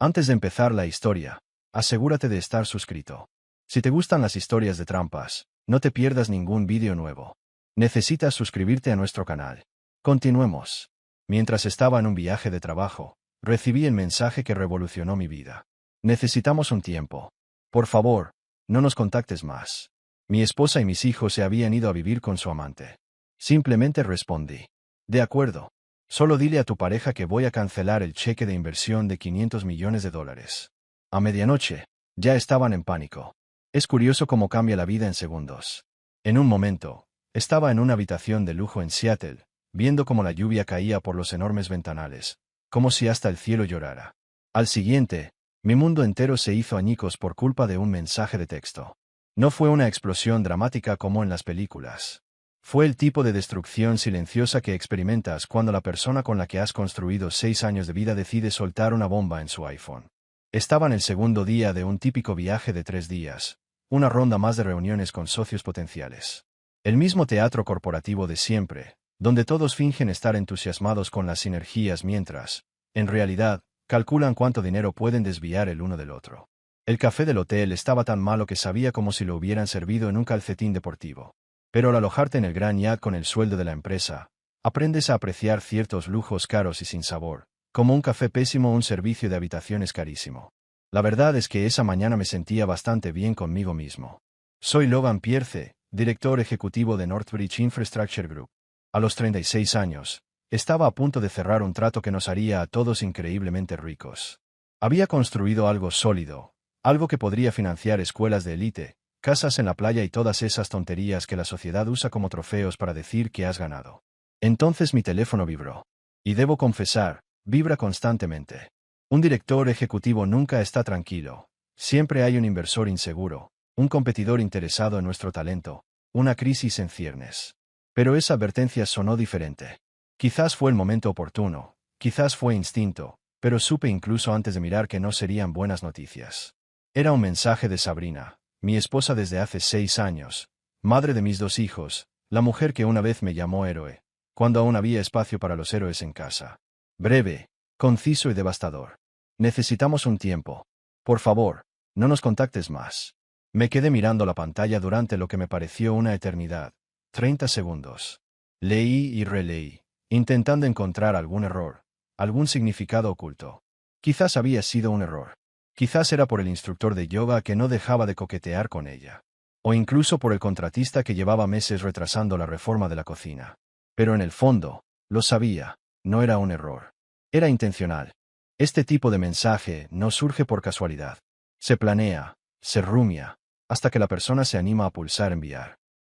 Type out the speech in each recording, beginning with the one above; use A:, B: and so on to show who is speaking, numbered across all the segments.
A: Antes de empezar la historia, asegúrate de estar suscrito. Si te gustan las historias de trampas, no te pierdas ningún vídeo nuevo. Necesitas suscribirte a nuestro canal. Continuemos. Mientras estaba en un viaje de trabajo, recibí el mensaje que revolucionó mi vida. Necesitamos un tiempo. Por favor, no nos contactes más. Mi esposa y mis hijos se habían ido a vivir con su amante. Simplemente respondí. De acuerdo. Solo dile a tu pareja que voy a cancelar el cheque de inversión de $500 millones. A medianoche, ya estaban en pánico. Es curioso cómo cambia la vida en segundos. En un momento, estaba en una habitación de lujo en Seattle, viendo cómo la lluvia caía por los enormes ventanales, como si hasta el cielo llorara. Al siguiente, mi mundo entero se hizo añicos por culpa de un mensaje de texto. No fue una explosión dramática como en las películas. Fue el tipo de destrucción silenciosa que experimentas cuando la persona con la que has construido 6 años de vida decide soltar una bomba en su iPhone. Estaba en el segundo día de un típico viaje de 3 días, una ronda más de reuniones con socios potenciales. El mismo teatro corporativo de siempre, donde todos fingen estar entusiasmados con las sinergias mientras, en realidad, calculan cuánto dinero pueden desviar el uno del otro. El café del hotel estaba tan malo que sabía como si lo hubieran servido en un calcetín deportivo. Pero al alojarte en el gran yacht con el sueldo de la empresa, aprendes a apreciar ciertos lujos caros y sin sabor, como un café pésimo o un servicio de habitaciones carísimo. La verdad es que esa mañana me sentía bastante bien conmigo mismo. Soy Logan Pierce, director ejecutivo de Northbridge Infrastructure Group. A los 36 años, estaba a punto de cerrar un trato que nos haría a todos increíblemente ricos. Había construido algo sólido, algo que podría financiar escuelas de élite, casas en la playa y todas esas tonterías que la sociedad usa como trofeos para decir que has ganado. Entonces mi teléfono vibró. Y debo confesar, vibra constantemente. Un director ejecutivo nunca está tranquilo. Siempre hay un inversor inseguro, un competidor interesado en nuestro talento, una crisis en ciernes. Pero esa advertencia sonó diferente. Quizás fue el momento oportuno, quizás fue instinto, pero supe incluso antes de mirar que no serían buenas noticias. Era un mensaje de Sabrina, mi esposa desde hace 6 años, madre de mis 2 hijos, la mujer que una vez me llamó héroe, cuando aún había espacio para los héroes en casa. Breve, conciso y devastador. Necesitamos un tiempo. Por favor, no nos contactes más. Me quedé mirando la pantalla durante lo que me pareció una eternidad. 30 segundos. Leí y releí, intentando encontrar algún error, algún significado oculto. Quizás había sido un error. Quizás era por el instructor de yoga que no dejaba de coquetear con ella. O incluso por el contratista que llevaba meses retrasando la reforma de la cocina. Pero en el fondo, lo sabía, no era un error. Era intencional. Este tipo de mensaje no surge por casualidad. Se planea, se rumia, hasta que la persona se anima a pulsar enviar.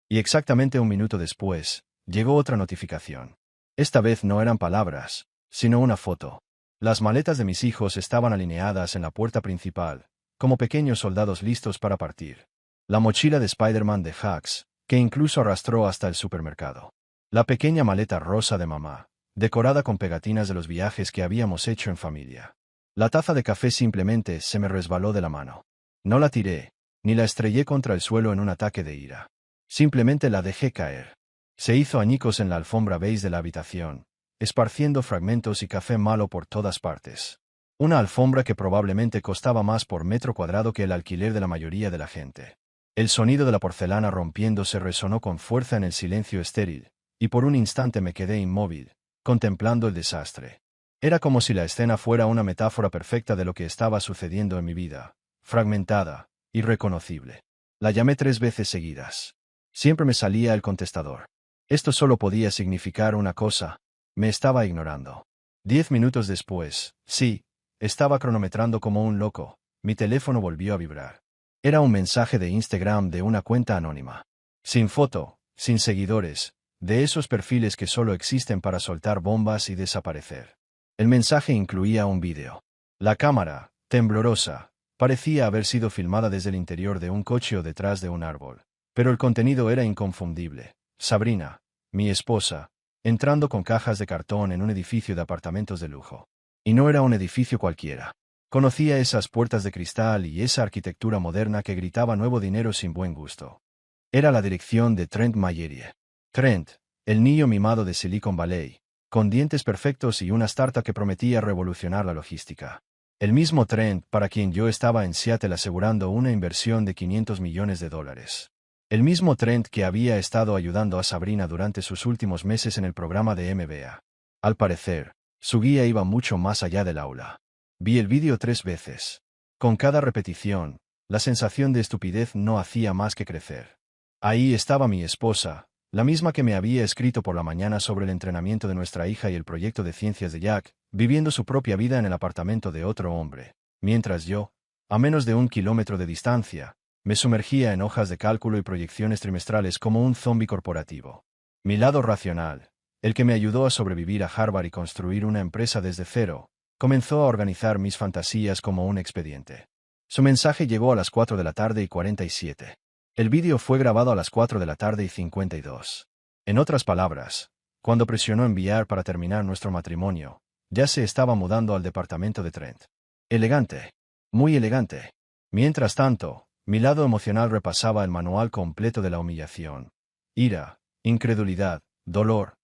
A: Y exactamente un minuto después, llegó otra notificación. Esta vez no eran palabras, sino una foto. Las maletas de mis hijos estaban alineadas en la puerta principal, como pequeños soldados listos para partir. La mochila de Spider-Man de Hacks, que incluso arrastró hasta el supermercado. La pequeña maleta rosa de mamá, decorada con pegatinas de los viajes que habíamos hecho en familia. La taza de café simplemente se me resbaló de la mano. No la tiré, ni la estrellé contra el suelo en un ataque de ira. Simplemente la dejé caer. Se hizo añicos en la alfombra beige de la habitación, esparciendo fragmentos y café malo por todas partes. Una alfombra que probablemente costaba más por metro cuadrado que el alquiler de la mayoría de la gente. El sonido de la porcelana rompiéndose resonó con fuerza en el silencio estéril, y por un instante me quedé inmóvil, contemplando el desastre. Era como si la escena fuera una metáfora perfecta de lo que estaba sucediendo en mi vida, fragmentada, irreconocible. La llamé 3 veces seguidas. Siempre me salía el contestador. Esto solo podía significar una cosa. Me estaba ignorando. 10 minutos después, sí, estaba cronometrando como un loco, mi teléfono volvió a vibrar. Era un mensaje de Instagram de una cuenta anónima. Sin foto, sin seguidores, de esos perfiles que solo existen para soltar bombas y desaparecer. El mensaje incluía un vídeo. La cámara, temblorosa, parecía haber sido filmada desde el interior de un coche o detrás de un árbol. Pero el contenido era inconfundible. Sabrina, mi esposa, entrando con cajas de cartón en un edificio de apartamentos de lujo. Y no era un edificio cualquiera. Conocía esas puertas de cristal y esa arquitectura moderna que gritaba nuevo dinero sin buen gusto. Era la dirección de Trent Mayerie. Trent, el niño mimado de Silicon Valley, con dientes perfectos y una startup que prometía revolucionar la logística. El mismo Trent para quien yo estaba en Seattle asegurando una inversión de $500 millones. El mismo Trent que había estado ayudando a Sabrina durante sus últimos meses en el programa de MBA. Al parecer, su guía iba mucho más allá del aula. Vi el vídeo 3 veces. Con cada repetición, la sensación de estupidez no hacía más que crecer. Ahí estaba mi esposa, la misma que me había escrito por la mañana sobre el entrenamiento de nuestra hija y el proyecto de ciencias de Jack, viviendo su propia vida en el apartamento de otro hombre, mientras yo, a menos de 1 kilómetro de distancia, me sumergía en hojas de cálculo y proyecciones trimestrales como un zombi corporativo. Mi lado racional, el que me ayudó a sobrevivir a Harvard y construir una empresa desde cero, comenzó a organizar mis fantasías como un expediente. Su mensaje llegó a las 4 de la tarde y 47. El vídeo fue grabado a las 4 de la tarde y 52. En otras palabras, cuando presionó enviar para terminar nuestro matrimonio, ya se estaba mudando al departamento de Trent. Elegante. Muy elegante. Mientras tanto, mi lado emocional repasaba el manual completo de la humillación. Ira, incredulidad, dolor.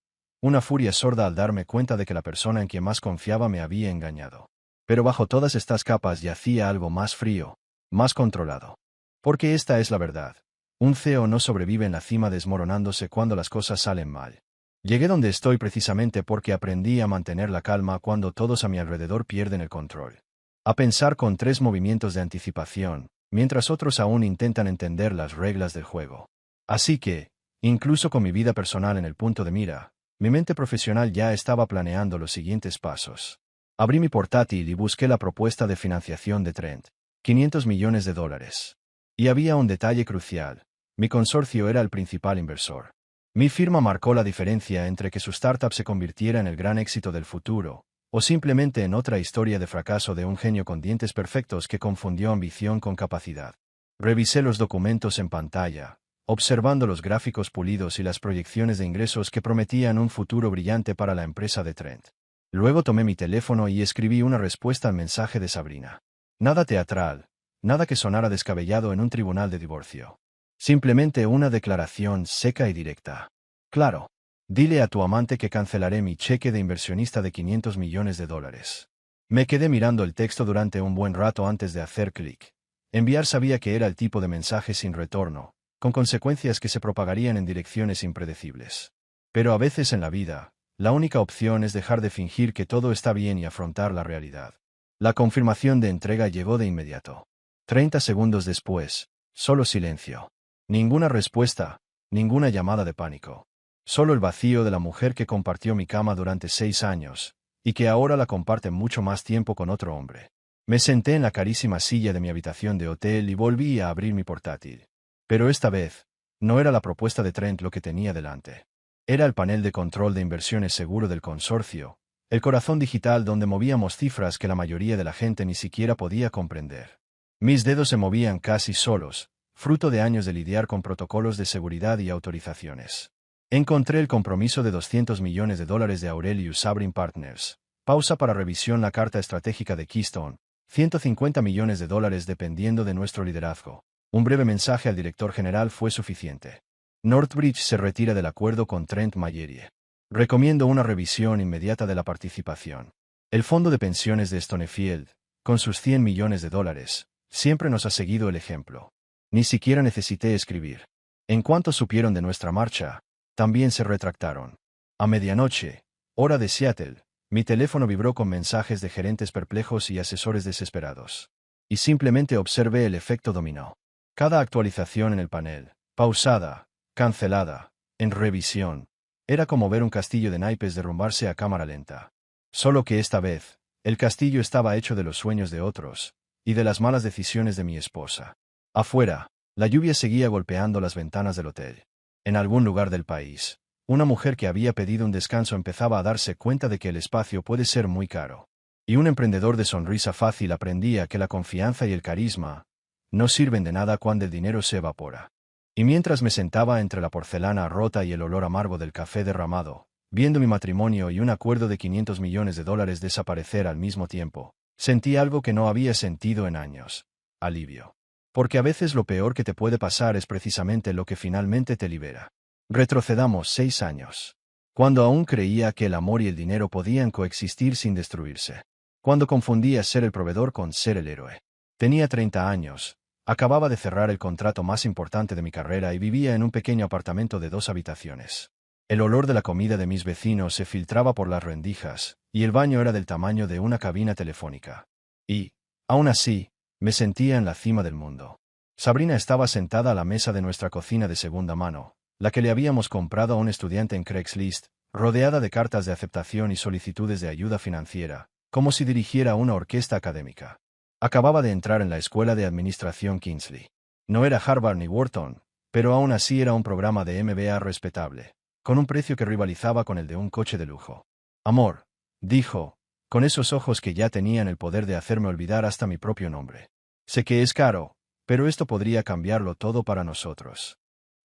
A: Una furia sorda al darme cuenta de que la persona en quien más confiaba me había engañado. Pero bajo todas estas capas yacía algo más frío, más controlado. Porque esta es la verdad. Un CEO no sobrevive en la cima desmoronándose cuando las cosas salen mal. Llegué donde estoy precisamente porque aprendí a mantener la calma cuando todos a mi alrededor pierden el control. A pensar con 3 movimientos de anticipación, mientras otros aún intentan entender las reglas del juego. Así que, incluso con mi vida personal en el punto de mira, mi mente profesional ya estaba planeando los siguientes pasos. Abrí mi portátil y busqué la propuesta de financiación de Trent. $500 millones. Y había un detalle crucial. Mi consorcio era el principal inversor. Mi firma marcó la diferencia entre que su startup se convirtiera en el gran éxito del futuro, o simplemente en otra historia de fracaso de un genio con dientes perfectos que confundió ambición con capacidad. Revisé los documentos en pantalla, observando los gráficos pulidos y las proyecciones de ingresos que prometían un futuro brillante para la empresa de Trent. Luego tomé mi teléfono y escribí una respuesta al mensaje de Sabrina. Nada teatral, nada que sonara descabellado en un tribunal de divorcio. Simplemente una declaración seca y directa. Claro. Dile a tu amante que cancelaré mi cheque de inversionista de $500 millones. Me quedé mirando el texto durante un buen rato antes de hacer clic. Enviar sabía que era el tipo de mensaje sin retorno, con consecuencias que se propagarían en direcciones impredecibles. Pero a veces en la vida, la única opción es dejar de fingir que todo está bien y afrontar la realidad. La confirmación de entrega llegó de inmediato. 30 segundos después, solo silencio. Ninguna respuesta, ninguna llamada de pánico. Solo el vacío de la mujer que compartió mi cama durante 6 años, y que ahora la comparte mucho más tiempo con otro hombre. Me senté en la carísima silla de mi habitación de hotel y volví a abrir mi portátil. Pero esta vez, no era la propuesta de Trent lo que tenía delante. Era el panel de control de inversiones seguro del consorcio, el corazón digital donde movíamos cifras que la mayoría de la gente ni siquiera podía comprender. Mis dedos se movían casi solos, fruto de años de lidiar con protocolos de seguridad y autorizaciones. Encontré el compromiso de $200 millones de Aurelius Sabrin Partners. Pausa para revisión. La carta estratégica de Keystone. $150 millones dependiendo de nuestro liderazgo. Un breve mensaje al director general fue suficiente. Northbridge se retira del acuerdo con Trent Mallerie. Recomiendo una revisión inmediata de la participación. El fondo de pensiones de Stonefield, con sus $100 millones, siempre nos ha seguido el ejemplo. Ni siquiera necesité escribir. En cuanto supieron de nuestra marcha, también se retractaron. A medianoche, hora de Seattle, mi teléfono vibró con mensajes de gerentes perplejos y asesores desesperados. Y simplemente observé el efecto dominó. Cada actualización en el panel, pausada, cancelada, en revisión, era como ver un castillo de naipes derrumbarse a cámara lenta. Solo que esta vez, el castillo estaba hecho de los sueños de otros, y de las malas decisiones de mi esposa. Afuera, la lluvia seguía golpeando las ventanas del hotel. En algún lugar del país, una mujer que había pedido un descanso empezaba a darse cuenta de que el espacio puede ser muy caro. Y un emprendedor de sonrisa fácil aprendía que la confianza y el carisma no sirven de nada cuando el dinero se evapora. Y mientras me sentaba entre la porcelana rota y el olor amargo del café derramado, viendo mi matrimonio y un acuerdo de $500 millones desaparecer al mismo tiempo, sentí algo que no había sentido en años. Alivio. Porque a veces lo peor que te puede pasar es precisamente lo que finalmente te libera. Retrocedamos 6 años. Cuando aún creía que el amor y el dinero podían coexistir sin destruirse. cuando confundía ser el proveedor con ser el héroe. Tenía 30 años, acababa de cerrar el contrato más importante de mi carrera y vivía en un pequeño apartamento de 2 habitaciones. El olor de la comida de mis vecinos se filtraba por las rendijas, y el baño era del tamaño de una cabina telefónica. Y, aún así, me sentía en la cima del mundo. Sabrina estaba sentada a la mesa de nuestra cocina de segunda mano, la que le habíamos comprado a un estudiante en Craigslist, rodeada de cartas de aceptación y solicitudes de ayuda financiera, como si dirigiera una orquesta académica. Acababa de entrar en la escuela de administración Kingsley. No era Harvard ni Wharton, pero aún así era un programa de MBA respetable, con un precio que rivalizaba con el de un coche de lujo. Amor, dijo, con esos ojos que ya tenían el poder de hacerme olvidar hasta mi propio nombre. Sé que es caro, pero esto podría cambiarlo todo para nosotros.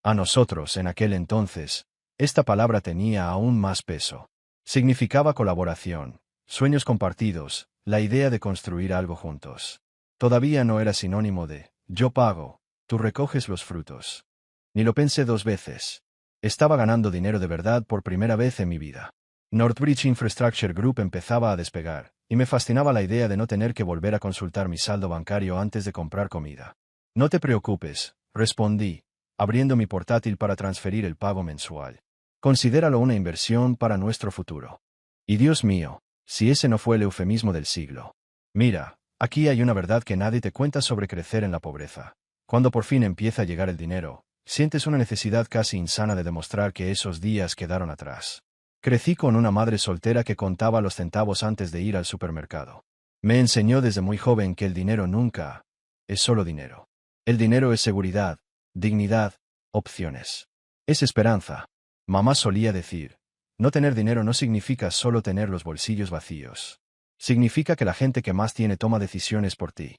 A: A nosotros, en aquel entonces, esta palabra tenía aún más peso. Significaba colaboración, sueños compartidos, la idea de construir algo juntos. Todavía no era sinónimo de, yo pago, tú recoges los frutos. Ni lo pensé 2 veces. Estaba ganando dinero de verdad por primera vez en mi vida. Northbridge Infrastructure Group empezaba a despegar, y me fascinaba la idea de no tener que volver a consultar mi saldo bancario antes de comprar comida. No te preocupes, respondí, abriendo mi portátil para transferir el pago mensual. Considéralo una inversión para nuestro futuro. Y Dios mío, si ese no fue el eufemismo del siglo. Mira, aquí hay una verdad que nadie te cuenta sobre crecer en la pobreza. Cuando por fin empieza a llegar el dinero, sientes una necesidad casi insana de demostrar que esos días quedaron atrás. Crecí con una madre soltera que contaba los centavos antes de ir al supermercado. Me enseñó desde muy joven que el dinero nunca es solo dinero. El dinero es seguridad, dignidad, opciones. Es esperanza. Mamá solía decir, no tener dinero no significa solo tener los bolsillos vacíos. Significa que la gente que más tiene toma decisiones por ti.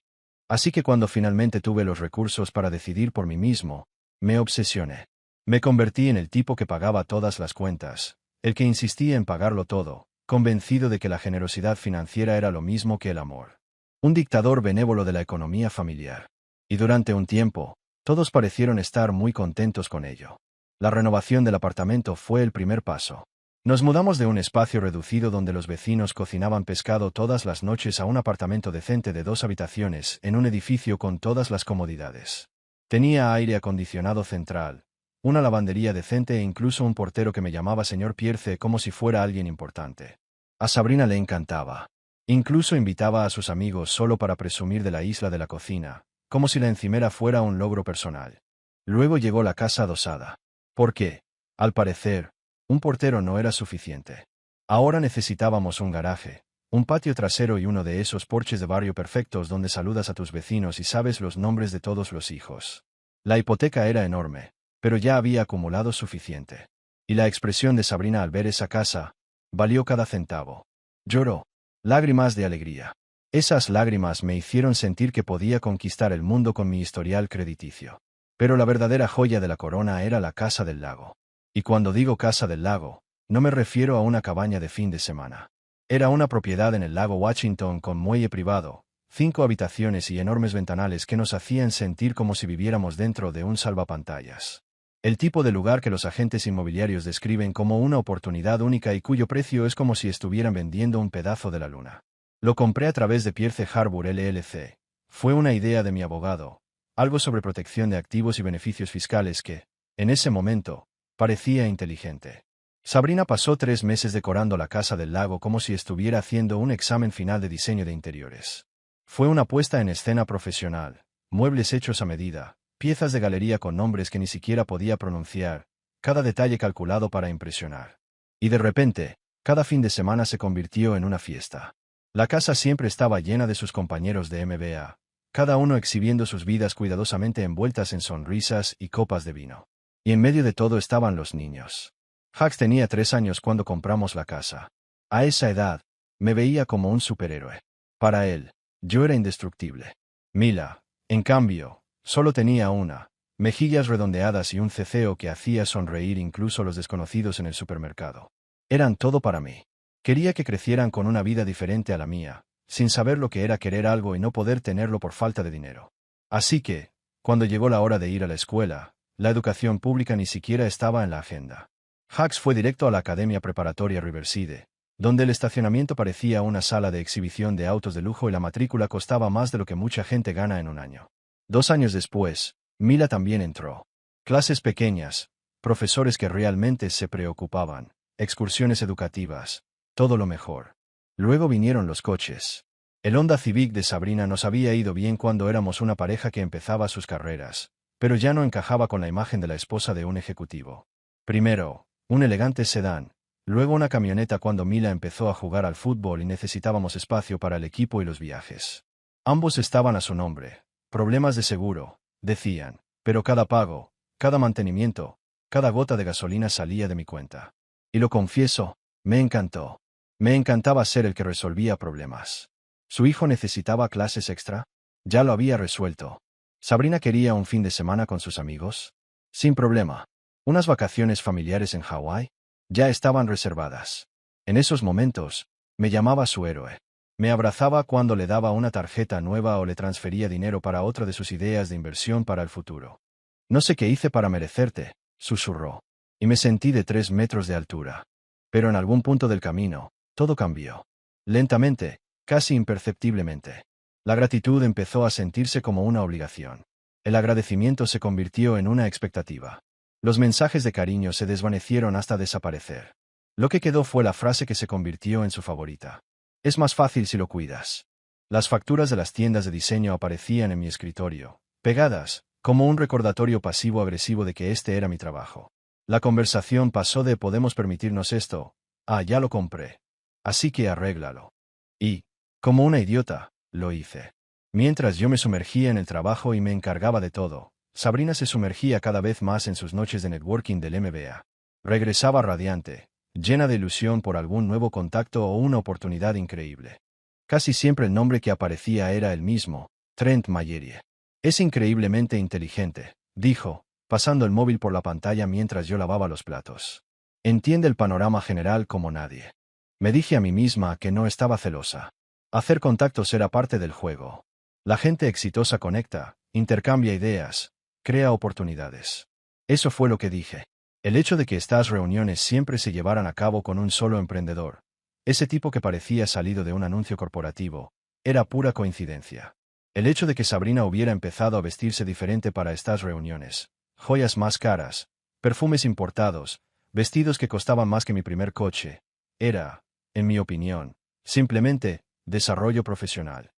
A: Así que cuando finalmente tuve los recursos para decidir por mí mismo, me obsesioné. Me convertí en el tipo que pagaba todas las cuentas, el que insistía en pagarlo todo, convencido de que la generosidad financiera era lo mismo que el amor. Un dictador benévolo de la economía familiar. Y durante un tiempo, todos parecieron estar muy contentos con ello. La renovación del apartamento fue el primer paso. Nos mudamos de un espacio reducido donde los vecinos cocinaban pescado todas las noches a un apartamento decente de 2 habitaciones en un edificio con todas las comodidades. Tenía aire acondicionado central, una lavandería decente e incluso un portero que me llamaba señor Pierce como si fuera alguien importante. A Sabrina le encantaba. Incluso invitaba a sus amigos solo para presumir de la isla de la cocina, como si la encimera fuera un logro personal. Luego llegó la casa adosada. Porque, al parecer, un portero no era suficiente. Ahora necesitábamos un garaje, un patio trasero y uno de esos porches de barrio perfectos donde saludas a tus vecinos y sabes los nombres de todos los hijos. La hipoteca era enorme, pero ya había acumulado suficiente. Y la expresión de Sabrina al ver esa casa, valió cada centavo. Lloró. Lágrimas de alegría. Esas lágrimas me hicieron sentir que podía conquistar el mundo con mi historial crediticio. Pero la verdadera joya de la corona era la Casa del Lago. Y cuando digo Casa del Lago, no me refiero a una cabaña de fin de semana. Era una propiedad en el lago Washington con muelle privado, 5 habitaciones y enormes ventanales que nos hacían sentir como si viviéramos dentro de un salvapantallas. El tipo de lugar que los agentes inmobiliarios describen como una oportunidad única y cuyo precio es como si estuvieran vendiendo un pedazo de la luna. Lo compré a través de Pierce Harbour LLC. Fue una idea de mi abogado, algo sobre protección de activos y beneficios fiscales que, en ese momento, parecía inteligente. Sabrina pasó 3 meses decorando la Casa del Lago como si estuviera haciendo un examen final de diseño de interiores. Fue una puesta en escena profesional, muebles hechos a medida, piezas de galería con nombres que ni siquiera podía pronunciar, cada detalle calculado para impresionar. Y de repente, cada fin de semana se convirtió en una fiesta. La casa siempre estaba llena de sus compañeros de MBA, cada uno exhibiendo sus vidas cuidadosamente envueltas en sonrisas y copas de vino. Y en medio de todo estaban los niños. Hax tenía 3 años cuando compramos la casa. A esa edad, me veía como un superhéroe. Para él, yo era indestructible. Mila, en cambio, solo tenía una, mejillas redondeadas y un ceceo que hacía sonreír incluso a los desconocidos en el supermercado. Eran todo para mí. Quería que crecieran con una vida diferente a la mía, sin saber lo que era querer algo y no poder tenerlo por falta de dinero. Así que, cuando llegó la hora de ir a la escuela, la educación pública ni siquiera estaba en la agenda. Hax fue directo a la Academia Preparatoria Riverside, donde el estacionamiento parecía una sala de exhibición de autos de lujo y la matrícula costaba más de lo que mucha gente gana en un año. 2 años después, Mila también entró. Clases pequeñas, profesores que realmente se preocupaban, excursiones educativas, todo lo mejor. Luego vinieron los coches. El Honda Civic de Sabrina nos había ido bien cuando éramos una pareja que empezaba sus carreras, pero ya no encajaba con la imagen de la esposa de un ejecutivo. Primero, un elegante sedán, luego una camioneta cuando Mila empezó a jugar al fútbol y necesitábamos espacio para el equipo y los viajes. Ambos estaban a su nombre. Problemas de seguro, decían, pero cada pago, cada mantenimiento, cada gota de gasolina salía de mi cuenta. Y lo confieso, me encantó. Me encantaba ser el que resolvía problemas. ¿Su hijo necesitaba clases extra? Ya lo había resuelto. ¿Sabrina quería un fin de semana con sus amigos? Sin problema. ¿Unas vacaciones familiares en Hawái? Ya estaban reservadas. En esos momentos, me llamaba su héroe. Me abrazaba cuando le daba una tarjeta nueva o le transfería dinero para otra de sus ideas de inversión para el futuro. No sé qué hice para merecerte, susurró. Y me sentí de 3 metros de altura. Pero en algún punto del camino, todo cambió. Lentamente, casi imperceptiblemente. La gratitud empezó a sentirse como una obligación. El agradecimiento se convirtió en una expectativa. Los mensajes de cariño se desvanecieron hasta desaparecer. Lo que quedó fue la frase que se convirtió en su favorita. Es más fácil si lo cuidas. Las facturas de las tiendas de diseño aparecían en mi escritorio, pegadas, como un recordatorio pasivo-agresivo de que este era mi trabajo. La conversación pasó de «¿podemos permitirnos esto?» a «ya lo compré. Así que arréglalo». Y, como una idiota, lo hice. Mientras yo me sumergía en el trabajo y me encargaba de todo, Sabrina se sumergía cada vez más en sus noches de networking del MBA. Regresaba radiante, llena de ilusión por algún nuevo contacto o una oportunidad increíble. Casi siempre el nombre que aparecía era el mismo, Trent Mayerie. Es increíblemente inteligente, dijo, pasando el móvil por la pantalla mientras yo lavaba los platos. Entiende el panorama general como nadie. Me dije a mí misma que no estaba celosa. Hacer contactos era parte del juego. La gente exitosa conecta, intercambia ideas, crea oportunidades. Eso fue lo que dije. El hecho de que estas reuniones siempre se llevaran a cabo con un solo emprendedor, ese tipo que parecía salido de un anuncio corporativo, era pura coincidencia. El hecho de que Sabrina hubiera empezado a vestirse diferente para estas reuniones, joyas más caras, perfumes importados, vestidos que costaban más que mi primer coche, era, en mi opinión, simplemente, desarrollo profesional.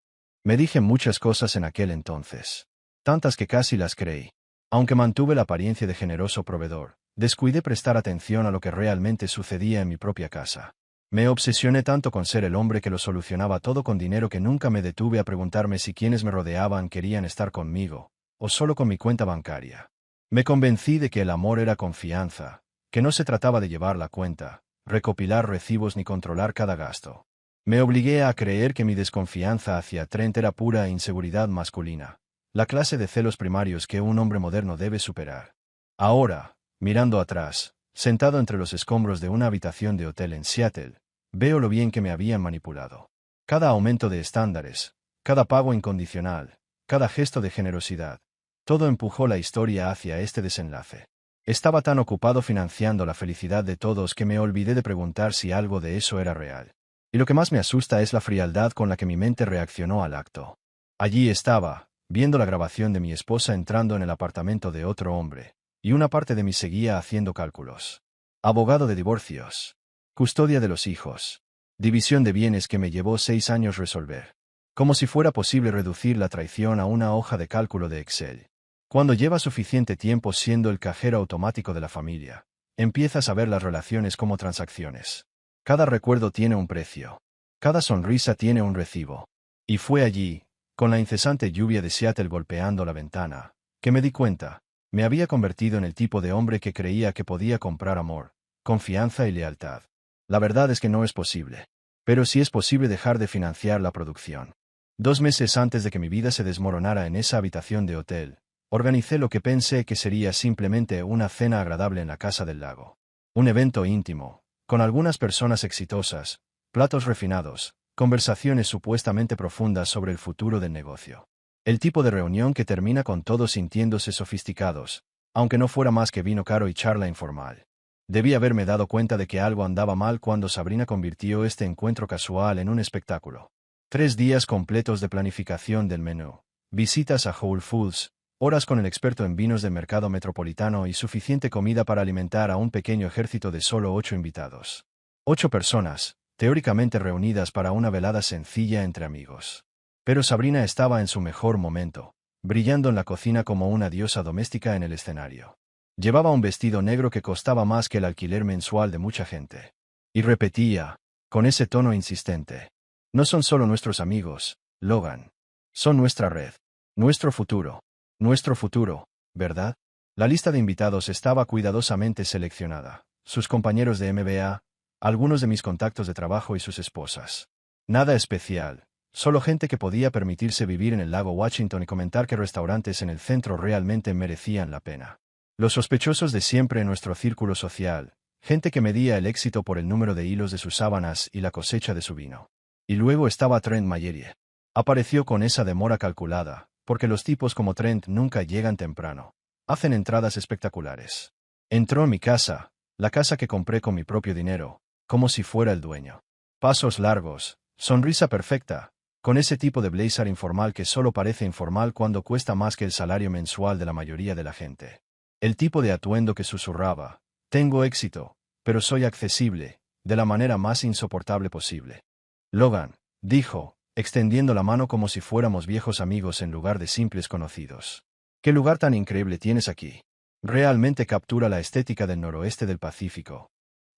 A: Me dije muchas cosas en aquel entonces. Tantas que casi las creí. Aunque mantuve la apariencia de generoso proveedor, descuidé prestar atención a lo que realmente sucedía en mi propia casa. Me obsesioné tanto con ser el hombre que lo solucionaba todo con dinero que nunca me detuve a preguntarme si quienes me rodeaban querían estar conmigo, o solo con mi cuenta bancaria. Me convencí de que el amor era confianza, que no se trataba de llevar la cuenta, recopilar recibos ni controlar cada gasto. Me obligué a creer que mi desconfianza hacia Trent era pura inseguridad masculina, la clase de celos primarios que un hombre moderno debe superar. Ahora, mirando atrás, sentado entre los escombros de una habitación de hotel en Seattle, veo lo bien que me habían manipulado. Cada aumento de estándares, cada pago incondicional, cada gesto de generosidad, todo empujó la historia hacia este desenlace. Estaba tan ocupado financiando la felicidad de todos que me olvidé de preguntar si algo de eso era real. Y lo que más me asusta es la frialdad con la que mi mente reaccionó al acto. Allí estaba, viendo la grabación de mi esposa entrando en el apartamento de otro hombre, y una parte de mí seguía haciendo cálculos. Abogado de divorcios. Custodia de los hijos. División de bienes que me llevó 6 años resolver. Como si fuera posible reducir la traición a una hoja de cálculo de Excel. Cuando llevas suficiente tiempo siendo el cajero automático de la familia, empiezas a ver las relaciones como transacciones. Cada recuerdo tiene un precio. Cada sonrisa tiene un recibo. Y fue allí, con la incesante lluvia de Seattle golpeando la ventana, que me di cuenta, me había convertido en el tipo de hombre que creía que podía comprar amor, confianza y lealtad. La verdad es que no es posible. Pero sí es posible dejar de financiar la producción. 2 meses antes de que mi vida se desmoronara en esa habitación de hotel, organicé lo que pensé que sería simplemente una cena agradable en la casa del lago. Un evento íntimo, con algunas personas exitosas, platos refinados, conversaciones supuestamente profundas sobre el futuro del negocio. El tipo de reunión que termina con todos sintiéndose sofisticados, aunque no fuera más que vino caro y charla informal. Debí haberme dado cuenta de que algo andaba mal cuando Sabrina convirtió este encuentro casual en un espectáculo. 3 días completos de planificación del menú, visitas a Whole Foods, horas con el experto en vinos del mercado metropolitano y suficiente comida para alimentar a un pequeño ejército de solo 8 invitados. 8 personas, teóricamente reunidas para una velada sencilla entre amigos. Pero Sabrina estaba en su mejor momento, brillando en la cocina como una diosa doméstica en el escenario. Llevaba un vestido negro que costaba más que el alquiler mensual de mucha gente. Y repetía, con ese tono insistente: no son solo nuestros amigos, Logan. Son nuestra red. Nuestro futuro. Nuestro futuro, ¿verdad? La lista de invitados estaba cuidadosamente seleccionada. Sus compañeros de MBA, algunos de mis contactos de trabajo y sus esposas. Nada especial, solo gente que podía permitirse vivir en el lago Washington y comentar que restaurantes en el centro realmente merecían la pena. Los sospechosos de siempre en nuestro círculo social, gente que medía el éxito por el número de hilos de sus sábanas y la cosecha de su vino. Y luego estaba Trent Mallory. Apareció con esa demora calculada, porque los tipos como Trent nunca llegan temprano. Hacen entradas espectaculares. Entró en mi casa, la casa que compré con mi propio dinero, como si fuera el dueño. Pasos largos, sonrisa perfecta, con ese tipo de blazer informal que solo parece informal cuando cuesta más que el salario mensual de la mayoría de la gente. El tipo de atuendo que susurraba: tengo éxito, pero soy accesible, de la manera más insoportable posible. Logan, dijo, extendiendo la mano como si fuéramos viejos amigos en lugar de simples conocidos. ¿Qué lugar tan increíble tienes aquí? Realmente captura la estética del noroeste del Pacífico.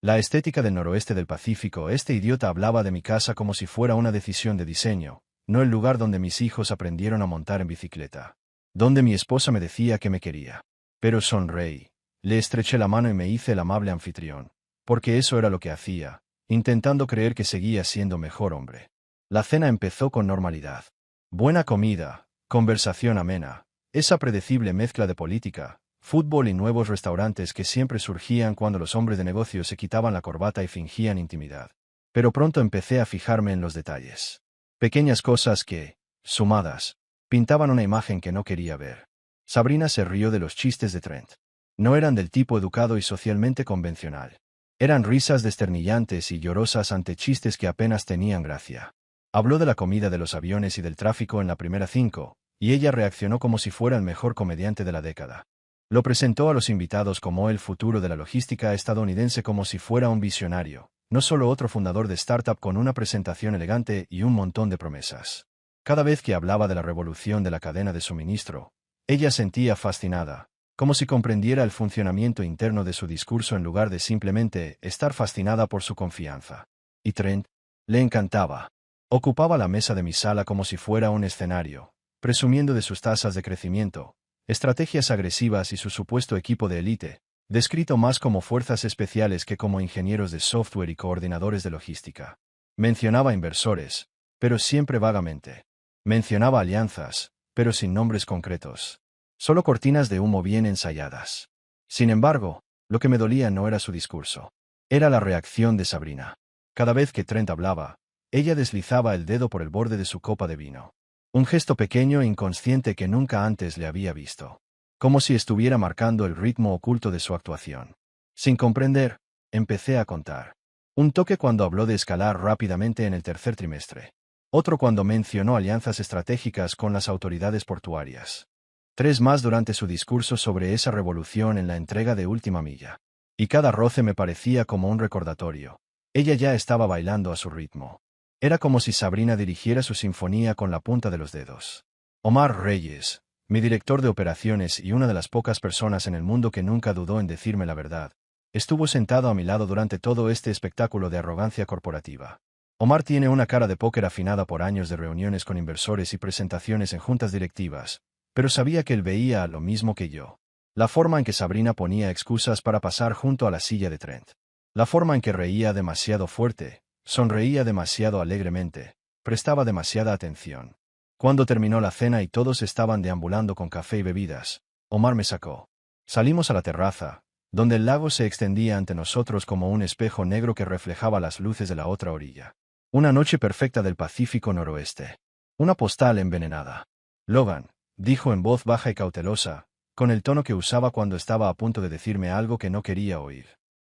A: La estética del noroeste del Pacífico. Este idiota hablaba de mi casa como si fuera una decisión de diseño, no el lugar donde mis hijos aprendieron a montar en bicicleta. Donde mi esposa me decía que me quería. Pero sonreí. Le estreché la mano y me hice el amable anfitrión. Porque eso era lo que hacía, intentando creer que seguía siendo mejor hombre. La cena empezó con normalidad. Buena comida, conversación amena, esa predecible mezcla de política, fútbol y nuevos restaurantes que siempre surgían cuando los hombres de negocios se quitaban la corbata y fingían intimidad. Pero pronto empecé a fijarme en los detalles. Pequeñas cosas que, sumadas, pintaban una imagen que no quería ver. Sabrina se rió de los chistes de Trent. No eran del tipo educado y socialmente convencional. Eran risas desternillantes y llorosas ante chistes que apenas tenían gracia. Habló de la comida de los aviones y del tráfico en la primera 5, y ella reaccionó como si fuera el mejor comediante de la década. Lo presentó a los invitados como el futuro de la logística estadounidense, como si fuera un visionario, no solo otro fundador de startup con una presentación elegante y un montón de promesas. Cada vez que hablaba de la revolución de la cadena de suministro, ella sentía fascinada, como si comprendiera el funcionamiento interno de su discurso en lugar de simplemente estar fascinada por su confianza. Y Trent le encantaba. Ocupaba la mesa de mi sala como si fuera un escenario, presumiendo de sus tasas de crecimiento, estrategias agresivas y su supuesto equipo de élite, descrito más como fuerzas especiales que como ingenieros de software y coordinadores de logística. Mencionaba inversores, pero siempre vagamente. Mencionaba alianzas, pero sin nombres concretos. Solo cortinas de humo bien ensayadas. Sin embargo, lo que me dolía no era su discurso. Era la reacción de Sabrina. Cada vez que Trent hablaba, ella deslizaba el dedo por el borde de su copa de vino. Un gesto pequeño e inconsciente que nunca antes le había visto. Como si estuviera marcando el ritmo oculto de su actuación. Sin comprender, empecé a contar. Un toque cuando habló de escalar rápidamente en el tercer trimestre. Otro cuando mencionó alianzas estratégicas con las autoridades portuarias. 3 más durante su discurso sobre esa revolución en la entrega de última milla. Y cada roce me parecía como un recordatorio. Ella ya estaba bailando a su ritmo. Era como si Sabrina dirigiera su sinfonía con la punta de los dedos. Omar Reyes, mi director de operaciones y una de las pocas personas en el mundo que nunca dudó en decirme la verdad, estuvo sentado a mi lado durante todo este espectáculo de arrogancia corporativa. Omar tiene una cara de póker afinada por años de reuniones con inversores y presentaciones en juntas directivas, pero sabía que él veía lo mismo que yo. La forma en que Sabrina ponía excusas para pasar junto a la silla de Trent. La forma en que reía demasiado fuerte, sonreía demasiado alegremente, prestaba demasiada atención. Cuando terminó la cena y todos estaban deambulando con café y bebidas, Omar me sacó. Salimos a la terraza, donde el lago se extendía ante nosotros como un espejo negro que reflejaba las luces de la otra orilla. Una noche perfecta del Pacífico noroeste. Una postal envenenada. Logan, dijo en voz baja y cautelosa, con el tono que usaba cuando estaba a punto de decirme algo que no quería oír.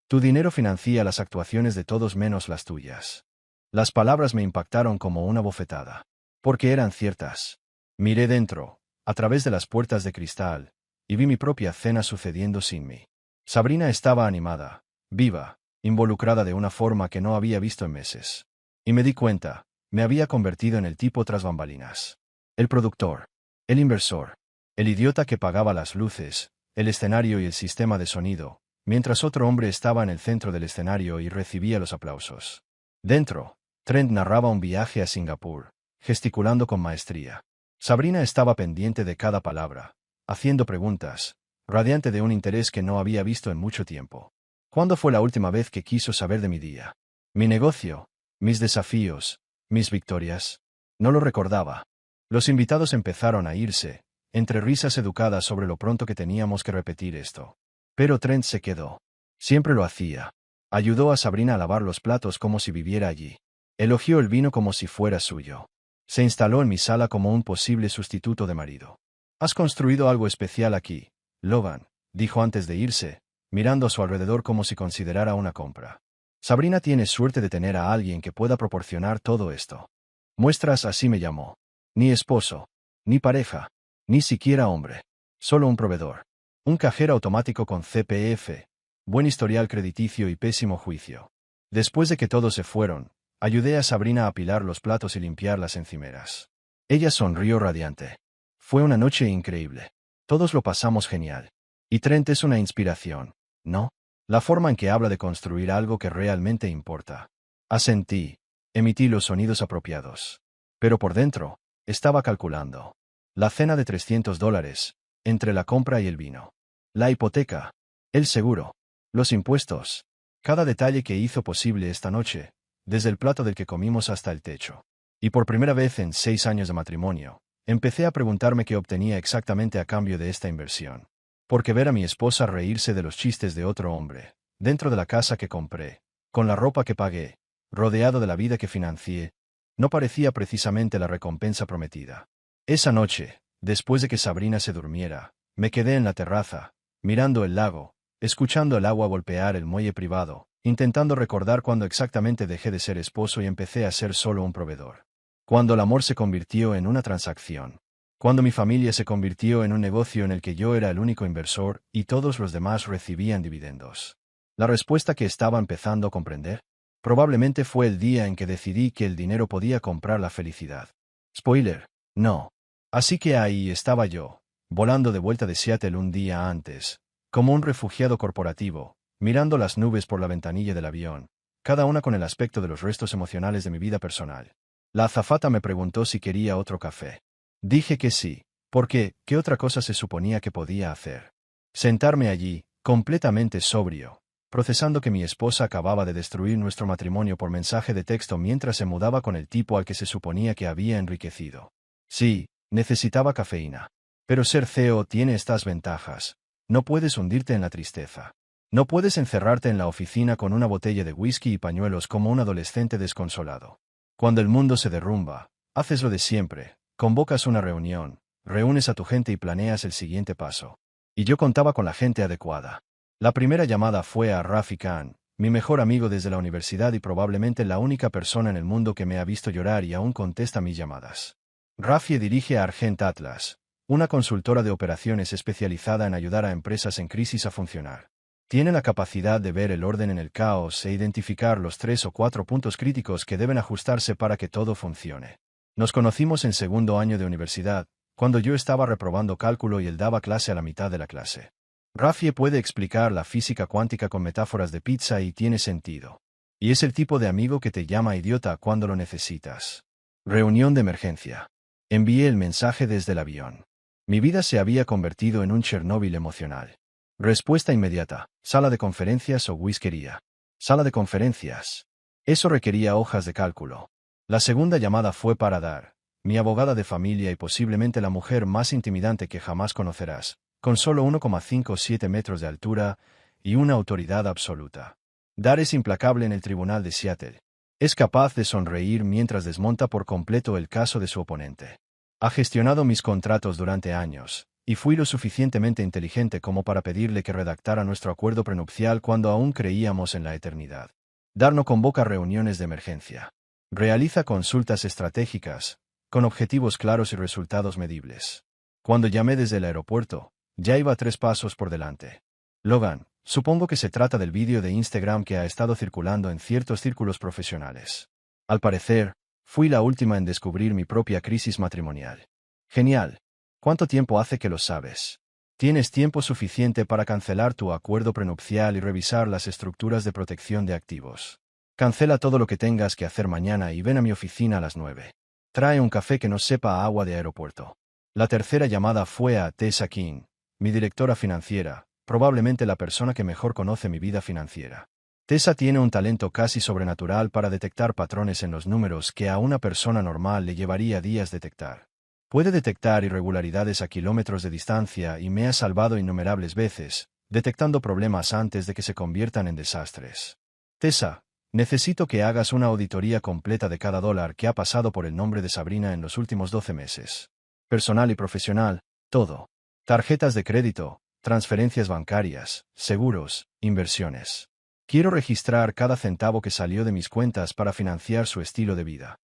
A: Tu dinero financia las actuaciones de todos menos las tuyas. Las palabras me impactaron como una bofetada. Porque eran ciertas. Miré dentro, a través de las puertas de cristal, y vi mi propia cena sucediendo sin mí. Sabrina estaba animada, viva, involucrada de una forma que no había visto en meses. Y me di cuenta, me había convertido en el tipo tras bambalinas. El productor. El inversor. El idiota que pagaba las luces, el escenario y el sistema de sonido, mientras otro hombre estaba en el centro del escenario y recibía los aplausos. Dentro, Trent narraba un viaje a Singapur, gesticulando con maestría. Sabrina estaba pendiente de cada palabra, haciendo preguntas, radiante de un interés que no había visto en mucho tiempo. ¿Cuándo fue la última vez que quiso saber de mi día? Mi negocio, mis desafíos, mis victorias. No lo recordaba. Los invitados empezaron a irse, entre risas educadas sobre lo pronto que teníamos que repetir esto. Pero Trent se quedó. Siempre lo hacía. Ayudó a Sabrina a lavar los platos como si viviera allí. Elogió el vino como si fuera suyo. Se instaló en mi sala como un posible sustituto de marido. «Has construido algo especial aquí, Logan», dijo antes de irse, mirando a su alrededor como si considerara una compra. Sabrina tiene suerte de tener a alguien que pueda proporcionar todo esto. Muestras así me llamó. Ni esposo, ni pareja, ni siquiera hombre. Solo un proveedor. Un cajero automático con CPF, buen historial crediticio y pésimo juicio. Después de que todos se fueron, ayudé a Sabrina a apilar los platos y limpiar las encimeras. Ella sonrió radiante. Fue una noche increíble. Todos lo pasamos genial. Y Trent es una inspiración, ¿no? La forma en que habla de construir algo que realmente importa. Asentí. Emití los sonidos apropiados. Pero por dentro, estaba calculando. La cena de $300, entre la compra y el vino. La hipoteca. El seguro. Los impuestos. Cada detalle que hizo posible esta noche, desde el plato del que comimos hasta el techo. Y por primera vez en 6 años de matrimonio, empecé a preguntarme qué obtenía exactamente a cambio de esta inversión. Porque ver a mi esposa reírse de los chistes de otro hombre, dentro de la casa que compré, con la ropa que pagué, rodeado de la vida que financié, no parecía precisamente la recompensa prometida. Esa noche, después de que Sabrina se durmiera, me quedé en la terraza, mirando el lago, escuchando el agua golpear el muelle privado, intentando recordar cuándo exactamente dejé de ser esposo y empecé a ser solo un proveedor. Cuando el amor se convirtió en una transacción. Cuando mi familia se convirtió en un negocio en el que yo era el único inversor y todos los demás recibían dividendos. La respuesta que estaba empezando a comprender. Probablemente fue el día en que decidí que el dinero podía comprar la felicidad. Spoiler, no. Así que ahí estaba yo, volando de vuelta de Seattle un día antes, como un refugiado corporativo, mirando las nubes por la ventanilla del avión, cada una con el aspecto de los restos emocionales de mi vida personal. La azafata me preguntó si quería otro café. Dije que sí, porque, ¿qué otra cosa se suponía que podía hacer? Sentarme allí, completamente sobrio, procesando que mi esposa acababa de destruir nuestro matrimonio por mensaje de texto mientras se mudaba con el tipo al que se suponía que había enriquecido. Sí, necesitaba cafeína. Pero ser CEO tiene estas ventajas. No puedes hundirte en la tristeza. No puedes encerrarte en la oficina con una botella de whisky y pañuelos como un adolescente desconsolado. Cuando el mundo se derrumba, haces lo de siempre. Convocas una reunión, reúnes a tu gente y planeas el siguiente paso. Y yo contaba con la gente adecuada. La primera llamada fue a Rafi Khan, mi mejor amigo desde la universidad y probablemente la única persona en el mundo que me ha visto llorar y aún contesta mis llamadas. Rafi dirige a Argent Atlas, una consultora de operaciones especializada en ayudar a empresas en crisis a funcionar. Tiene la capacidad de ver el orden en el caos e identificar los 3 o 4 puntos críticos que deben ajustarse para que todo funcione. Nos conocimos en segundo año de universidad, cuando yo estaba reprobando cálculo y él daba clase a la mitad de la clase. Rafi puede explicar la física cuántica con metáforas de pizza y tiene sentido. Y es el tipo de amigo que te llama idiota cuando lo necesitas. Reunión de emergencia. Envié el mensaje desde el avión. Mi vida se había convertido en un Chernóbil emocional. Respuesta inmediata. Sala de conferencias o whiskería. Sala de conferencias. Eso requería hojas de cálculo. La segunda llamada fue para Dar, mi abogada de familia y posiblemente la mujer más intimidante que jamás conocerás, con solo 1,57 metros de altura y una autoridad absoluta. Dar es implacable en el tribunal de Seattle. Es capaz de sonreír mientras desmonta por completo el caso de su oponente. Ha gestionado mis contratos durante años, Y fui lo suficientemente inteligente como para pedirle que redactara nuestro acuerdo prenupcial cuando aún creíamos en la eternidad. Dar no convoca reuniones de emergencia. Realiza consultas estratégicas, con objetivos claros y resultados medibles. Cuando llamé desde el aeropuerto, ya iba 3 pasos por delante. Logan, supongo que se trata del vídeo de Instagram que ha estado circulando en ciertos círculos profesionales. Al parecer, fui la última en descubrir mi propia crisis matrimonial. Genial. ¿Cuánto tiempo hace que lo sabes? Tienes tiempo suficiente para cancelar tu acuerdo prenupcial y revisar las estructuras de protección de activos. Cancela todo lo que tengas que hacer mañana y ven a mi oficina a las 9. Trae un café que no sepa a agua de aeropuerto. La tercera llamada fue a Tessa King, mi directora financiera, probablemente la persona que mejor conoce mi vida financiera. Tessa tiene un talento casi sobrenatural para detectar patrones en los números que a una persona normal le llevaría días detectar. Puede detectar irregularidades a kilómetros de distancia y me ha salvado innumerables veces, detectando problemas antes de que se conviertan en desastres. Tessa, necesito que hagas una auditoría completa de cada dólar que ha pasado por el nombre de Sabrina en los últimos 12 meses. Personal y profesional, todo. Tarjetas de crédito, transferencias bancarias, seguros, inversiones. Quiero registrar cada centavo que salió de mis cuentas para financiar su estilo de vida.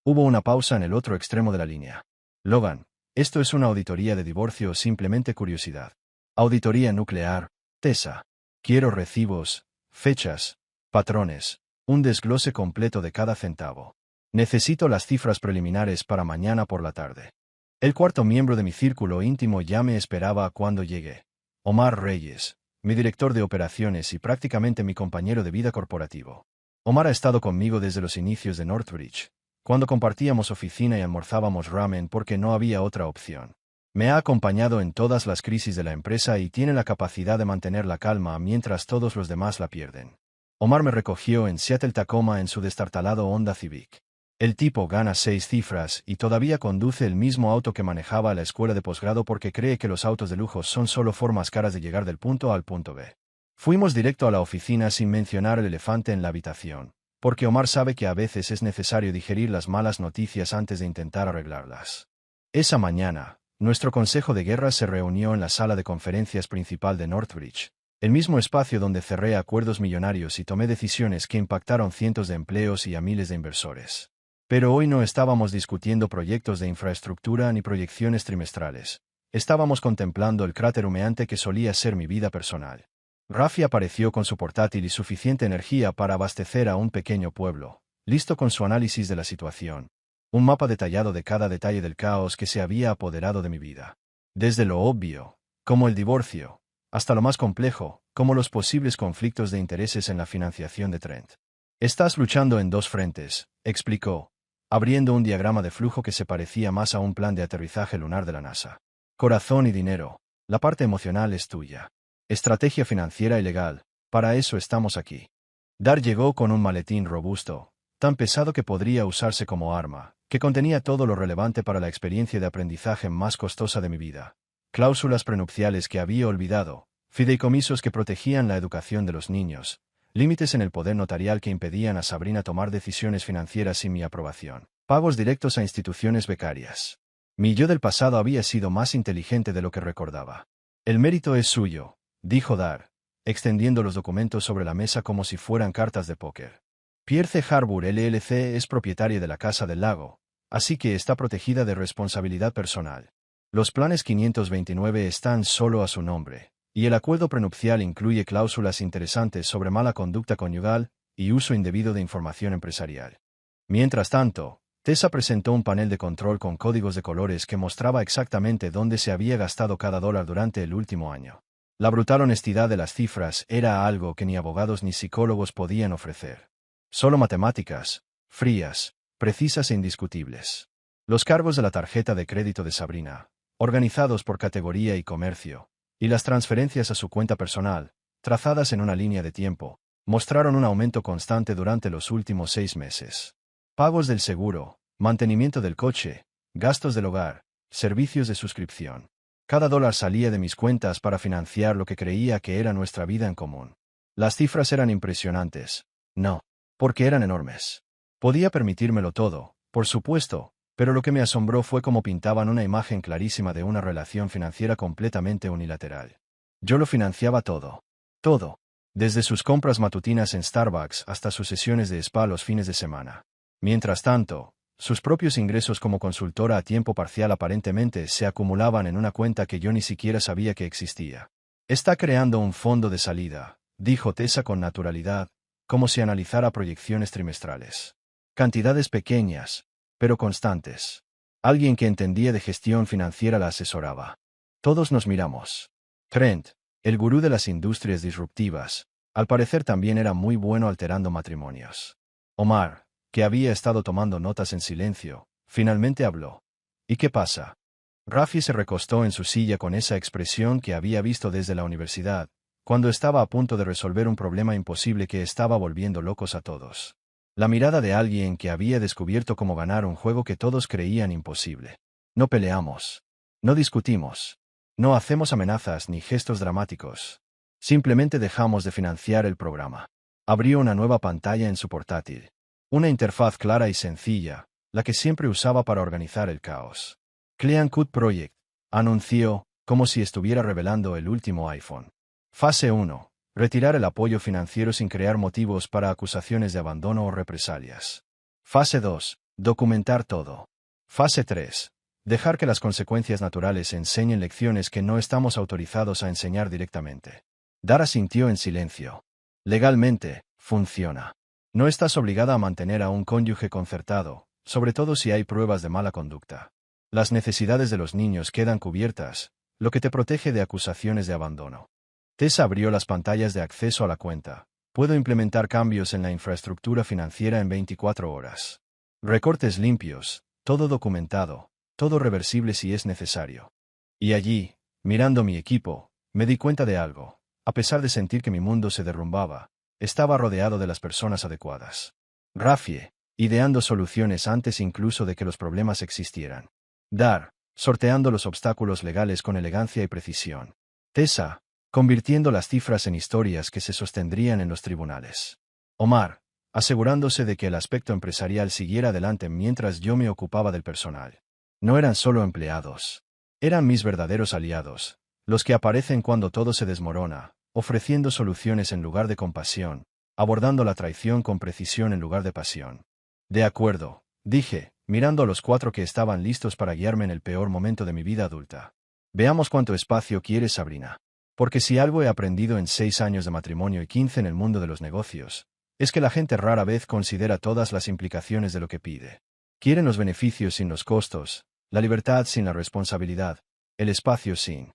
A: Hubo una pausa en el otro extremo de la línea. Logan, ¿esto es una auditoría de divorcio o simplemente curiosidad? Auditoría nuclear, Tessa. Quiero recibos, fechas, patrones, un desglose completo de cada centavo. Necesito las cifras preliminares para mañana por la tarde. El cuarto miembro de mi círculo íntimo ya me esperaba cuando llegué. Omar Reyes, mi director de operaciones y prácticamente mi compañero de vida corporativo. Omar ha estado conmigo desde los inicios de Northbridge, cuando compartíamos oficina y almorzábamos ramen porque no había otra opción. Me ha acompañado en todas las crisis de la empresa y tiene la capacidad de mantener la calma mientras todos los demás la pierden. Omar me recogió en Seattle Tacoma en su destartalado Honda Civic. El tipo gana 6 cifras y todavía conduce el mismo auto que manejaba a la escuela de posgrado porque cree que los autos de lujo son solo formas caras de llegar del punto A al punto B. Fuimos directo a la oficina sin mencionar el elefante en la habitación, porque Omar sabe que a veces es necesario digerir las malas noticias antes de intentar arreglarlas. Esa mañana, nuestro consejo de guerra se reunió en la sala de conferencias principal de Northbridge, el mismo espacio donde cerré acuerdos millonarios y tomé decisiones que impactaron cientos de empleos y a miles de inversores. Pero hoy no estábamos discutiendo proyectos de infraestructura ni proyecciones trimestrales. Estábamos contemplando el cráter humeante que solía ser mi vida personal. Rafi apareció con su portátil y suficiente energía para abastecer a un pequeño pueblo, listo con su análisis de la situación. Un mapa detallado de cada detalle del caos que se había apoderado de mi vida. Desde lo obvio, como el divorcio, hasta lo más complejo, como los posibles conflictos de intereses en la financiación de Trent. Estás luchando en 2 frentes, explicó, abriendo un diagrama de flujo que se parecía más a un plan de aterrizaje lunar de la NASA. Corazón y dinero. La parte emocional es tuya. Estrategia financiera y legal. Para eso estamos aquí. Dar llegó con un maletín robusto, tan pesado que podría usarse como arma, que contenía todo lo relevante para la experiencia de aprendizaje más costosa de mi vida. Cláusulas prenupciales que había olvidado, fideicomisos que protegían la educación de los niños, límites en el poder notarial que impedían a Sabrina tomar decisiones financieras sin mi aprobación, pagos directos a instituciones becarias. Mi yo del pasado había sido más inteligente de lo que recordaba. El mérito es suyo, dijo Dar, extendiendo los documentos sobre la mesa como si fueran cartas de póker. Pierce Harbour LLC es propietaria de la Casa del Lago, así que está protegida de responsabilidad personal. Los planes 529 están solo a su nombre, y el acuerdo prenupcial incluye cláusulas interesantes sobre mala conducta conyugal y uso indebido de información empresarial. Mientras tanto, Tessa presentó un panel de control con códigos de colores que mostraba exactamente dónde se había gastado cada dólar durante el último año. La brutal honestidad de las cifras era algo que ni abogados ni psicólogos podían ofrecer. Solo matemáticas, frías, precisas e indiscutibles. Los cargos de la tarjeta de crédito de Sabrina, organizados por categoría y comercio, y las transferencias a su cuenta personal, trazadas en una línea de tiempo, mostraron un aumento constante durante los últimos 6 meses. Pagos del seguro, mantenimiento del coche, gastos del hogar, servicios de suscripción. Cada dólar salía de mis cuentas para financiar lo que creía que era nuestra vida en común. Las cifras eran impresionantes. No, porque eran enormes. Podía permitírmelo todo, por supuesto, Pero lo que me asombró fue cómo pintaban una imagen clarísima de una relación financiera completamente unilateral. Yo lo financiaba todo. Todo. Desde sus compras matutinas en Starbucks hasta sus sesiones de spa los fines de semana. Mientras tanto, sus propios ingresos como consultora a tiempo parcial aparentemente se acumulaban en una cuenta que yo ni siquiera sabía que existía. Está creando un fondo de salida, dijo Tessa con naturalidad, como si analizara proyecciones trimestrales. Cantidades pequeñas, pero constantes. Alguien que entendía de gestión financiera la asesoraba. Todos nos miramos. Trent, el gurú de las industrias disruptivas, al parecer también era muy bueno alterando matrimonios. Omar, que había estado tomando notas en silencio, finalmente habló. ¿Y qué pasa? Rafi se recostó en su silla con esa expresión que había visto desde la universidad, cuando estaba a punto de resolver un problema imposible que estaba volviendo locos a todos. La mirada de alguien que había descubierto cómo ganar un juego que todos creían imposible. No peleamos. No discutimos. No hacemos amenazas ni gestos dramáticos. Simplemente dejamos de financiar el programa. Abrió una nueva pantalla en su portátil. Una interfaz clara y sencilla, la que siempre usaba para organizar el caos. Clean Cut Project, anunció, como si estuviera revelando el último iPhone. Fase 1. Retirar el apoyo financiero sin crear motivos para acusaciones de abandono o represalias. Fase 2. Documentar todo. Fase 3. Dejar que las consecuencias naturales enseñen lecciones que no estamos autorizados a enseñar directamente. Dara asintió en silencio. Legalmente, funciona. No estás obligada a mantener a un cónyuge concertado, sobre todo si hay pruebas de mala conducta. Las necesidades de los niños quedan cubiertas, lo que te protege de acusaciones de abandono. Tessa abrió las pantallas de acceso a la cuenta. Puedo implementar cambios en la infraestructura financiera en 24 horas. Recortes limpios, todo documentado, todo reversible si es necesario. Y allí, mirando mi equipo, me di cuenta de algo. A pesar de sentir que mi mundo se derrumbaba, estaba rodeado de las personas adecuadas. Rafie, ideando soluciones antes incluso de que los problemas existieran. Dar, sorteando los obstáculos legales con elegancia y precisión. Tessa, convirtiendo las cifras en historias que se sostendrían en los tribunales. Omar, asegurándose de que el aspecto empresarial siguiera adelante mientras yo me ocupaba del personal. No eran solo empleados. Eran mis verdaderos aliados, los que aparecen cuando todo se desmorona, ofreciendo soluciones en lugar de compasión, abordando la traición con precisión en lugar de pasión. De acuerdo, dije, mirando a los 4 que estaban listos para guiarme en el peor momento de mi vida adulta. Veamos cuánto espacio quieres, Sabrina. Porque si algo he aprendido en 6 años de matrimonio y 15 en el mundo de los negocios, es que la gente rara vez considera todas las implicaciones de lo que pide. Quieren los beneficios sin los costos, la libertad sin la responsabilidad, el espacio sin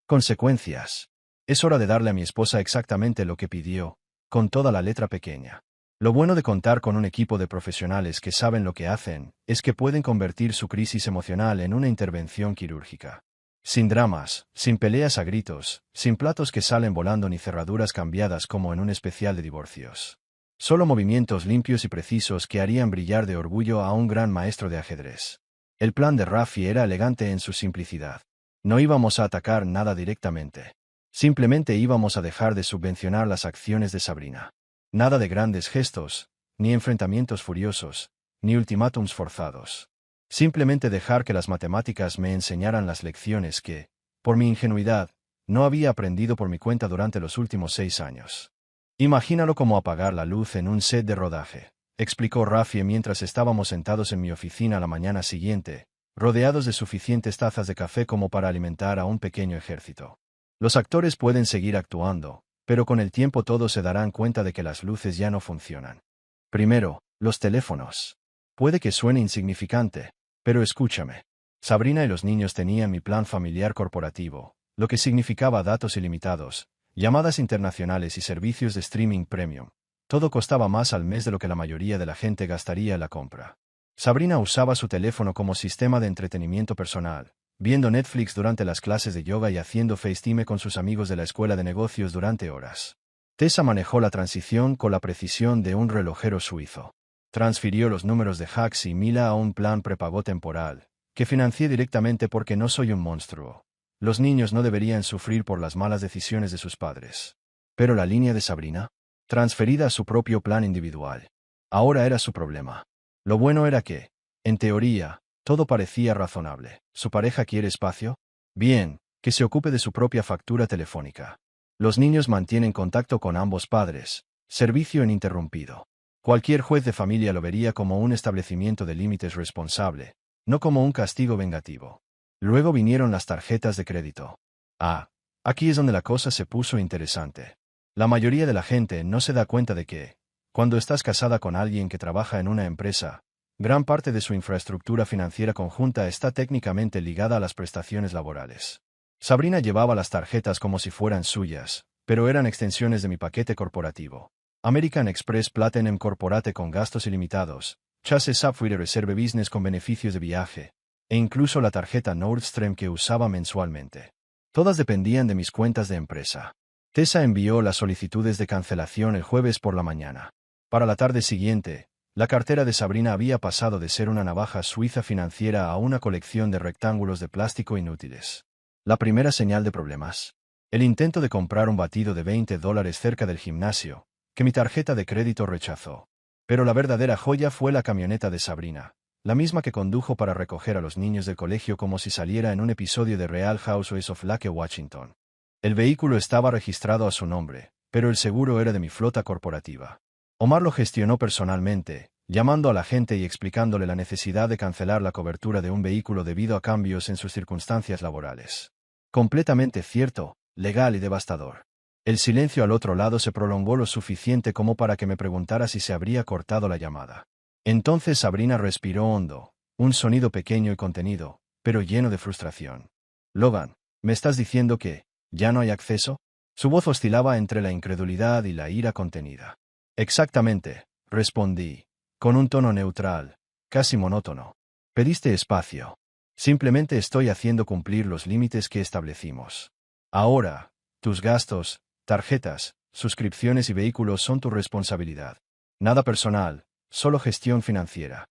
A: consecuencias. Es hora de darle a mi esposa exactamente lo que pidió, con toda la letra pequeña. Lo bueno de contar con un equipo de profesionales que saben lo que hacen, es que pueden convertir su crisis emocional en una intervención quirúrgica. Sin dramas, sin peleas a gritos, sin platos que salen volando ni cerraduras cambiadas como en un especial de divorcios. Solo movimientos limpios y precisos que harían brillar de orgullo a un gran maestro de ajedrez. El plan de Rafi era elegante en su simplicidad. No íbamos a atacar nada directamente. Simplemente íbamos a dejar de subvencionar las acciones de Sabrina. Nada de grandes gestos, ni enfrentamientos furiosos, ni ultimátums forzados. Simplemente dejar que las matemáticas me enseñaran las lecciones que, por mi ingenuidad, no había aprendido por mi cuenta durante los últimos 6 años. Imagínalo como apagar la luz en un set de rodaje, explicó Rafi mientras estábamos sentados en mi oficina la mañana siguiente, rodeados de suficientes tazas de café como para alimentar a un pequeño ejército. Los actores pueden seguir actuando, pero con el tiempo todos se darán cuenta de que las luces ya no funcionan. Primero, los teléfonos. Puede que suene insignificante, pero escúchame. Sabrina y los niños tenían mi plan familiar corporativo, lo que significaba datos ilimitados, llamadas internacionales y servicios de streaming premium. Todo costaba más al mes de lo que la mayoría de la gente gastaría en la compra. Sabrina usaba su teléfono como sistema de entretenimiento personal, viendo Netflix durante las clases de yoga y haciendo FaceTime con sus amigos de la escuela de negocios durante horas. Tessa manejó la transición con la precisión de un relojero suizo. Transfirió los números de Hacks y Mila a un plan prepago temporal, que financié directamente porque no soy un monstruo. Los niños no deberían sufrir por las malas decisiones de sus padres. Pero la línea de Sabrina, transferida a su propio plan individual, ahora era su problema. Lo bueno era que, en teoría, Todo parecía razonable. ¿Su pareja quiere espacio? Bien, que se ocupe de su propia factura telefónica. Los niños mantienen contacto con ambos padres. Servicio ininterrumpido. Cualquier juez de familia lo vería como un establecimiento de límites responsable, no como un castigo vengativo. Luego vinieron las tarjetas de crédito. Ah, aquí es donde la cosa se puso interesante. La mayoría de la gente no se da cuenta de que, cuando estás casada con alguien que trabaja en una empresa, gran parte de su infraestructura financiera conjunta está técnicamente ligada a las prestaciones laborales. Sabrina llevaba las tarjetas como si fueran suyas, pero eran extensiones de mi paquete corporativo. American Express Platinum Corporate con gastos ilimitados, Chase Sapphire Reserve Business con beneficios de viaje, e incluso la tarjeta Nordstrom que usaba mensualmente. Todas dependían de mis cuentas de empresa. Tessa envió las solicitudes de cancelación el jueves por la mañana. Para la tarde siguiente, la cartera de Sabrina había pasado de ser una navaja suiza financiera a una colección de rectángulos de plástico inútiles. La primera señal de problemas. El intento de comprar un batido de $20 cerca del gimnasio, que mi tarjeta de crédito rechazó. Pero la verdadera joya fue la camioneta de Sabrina, la misma que condujo para recoger a los niños del colegio como si saliera en un episodio de Real Housewives of Lake Washington. El vehículo estaba registrado a su nombre, pero el seguro era de mi flota corporativa. Omar lo gestionó personalmente, llamando a la gente y explicándole la necesidad de cancelar la cobertura de un vehículo debido a cambios en sus circunstancias laborales. Completamente cierto, legal y devastador. El silencio al otro lado se prolongó lo suficiente como para que me preguntara si se habría cortado la llamada. Entonces Sabrina respiró hondo, un sonido pequeño y contenido, pero lleno de frustración. Logan, ¿me estás diciendo que ya no hay acceso? Su voz oscilaba entre la incredulidad y la ira contenida. Exactamente, respondí, con un tono neutral, casi monótono. Pediste espacio. Simplemente estoy haciendo cumplir los límites que establecimos. Ahora, tus gastos, tarjetas, suscripciones y vehículos son tu responsabilidad. Nada personal, solo gestión financiera.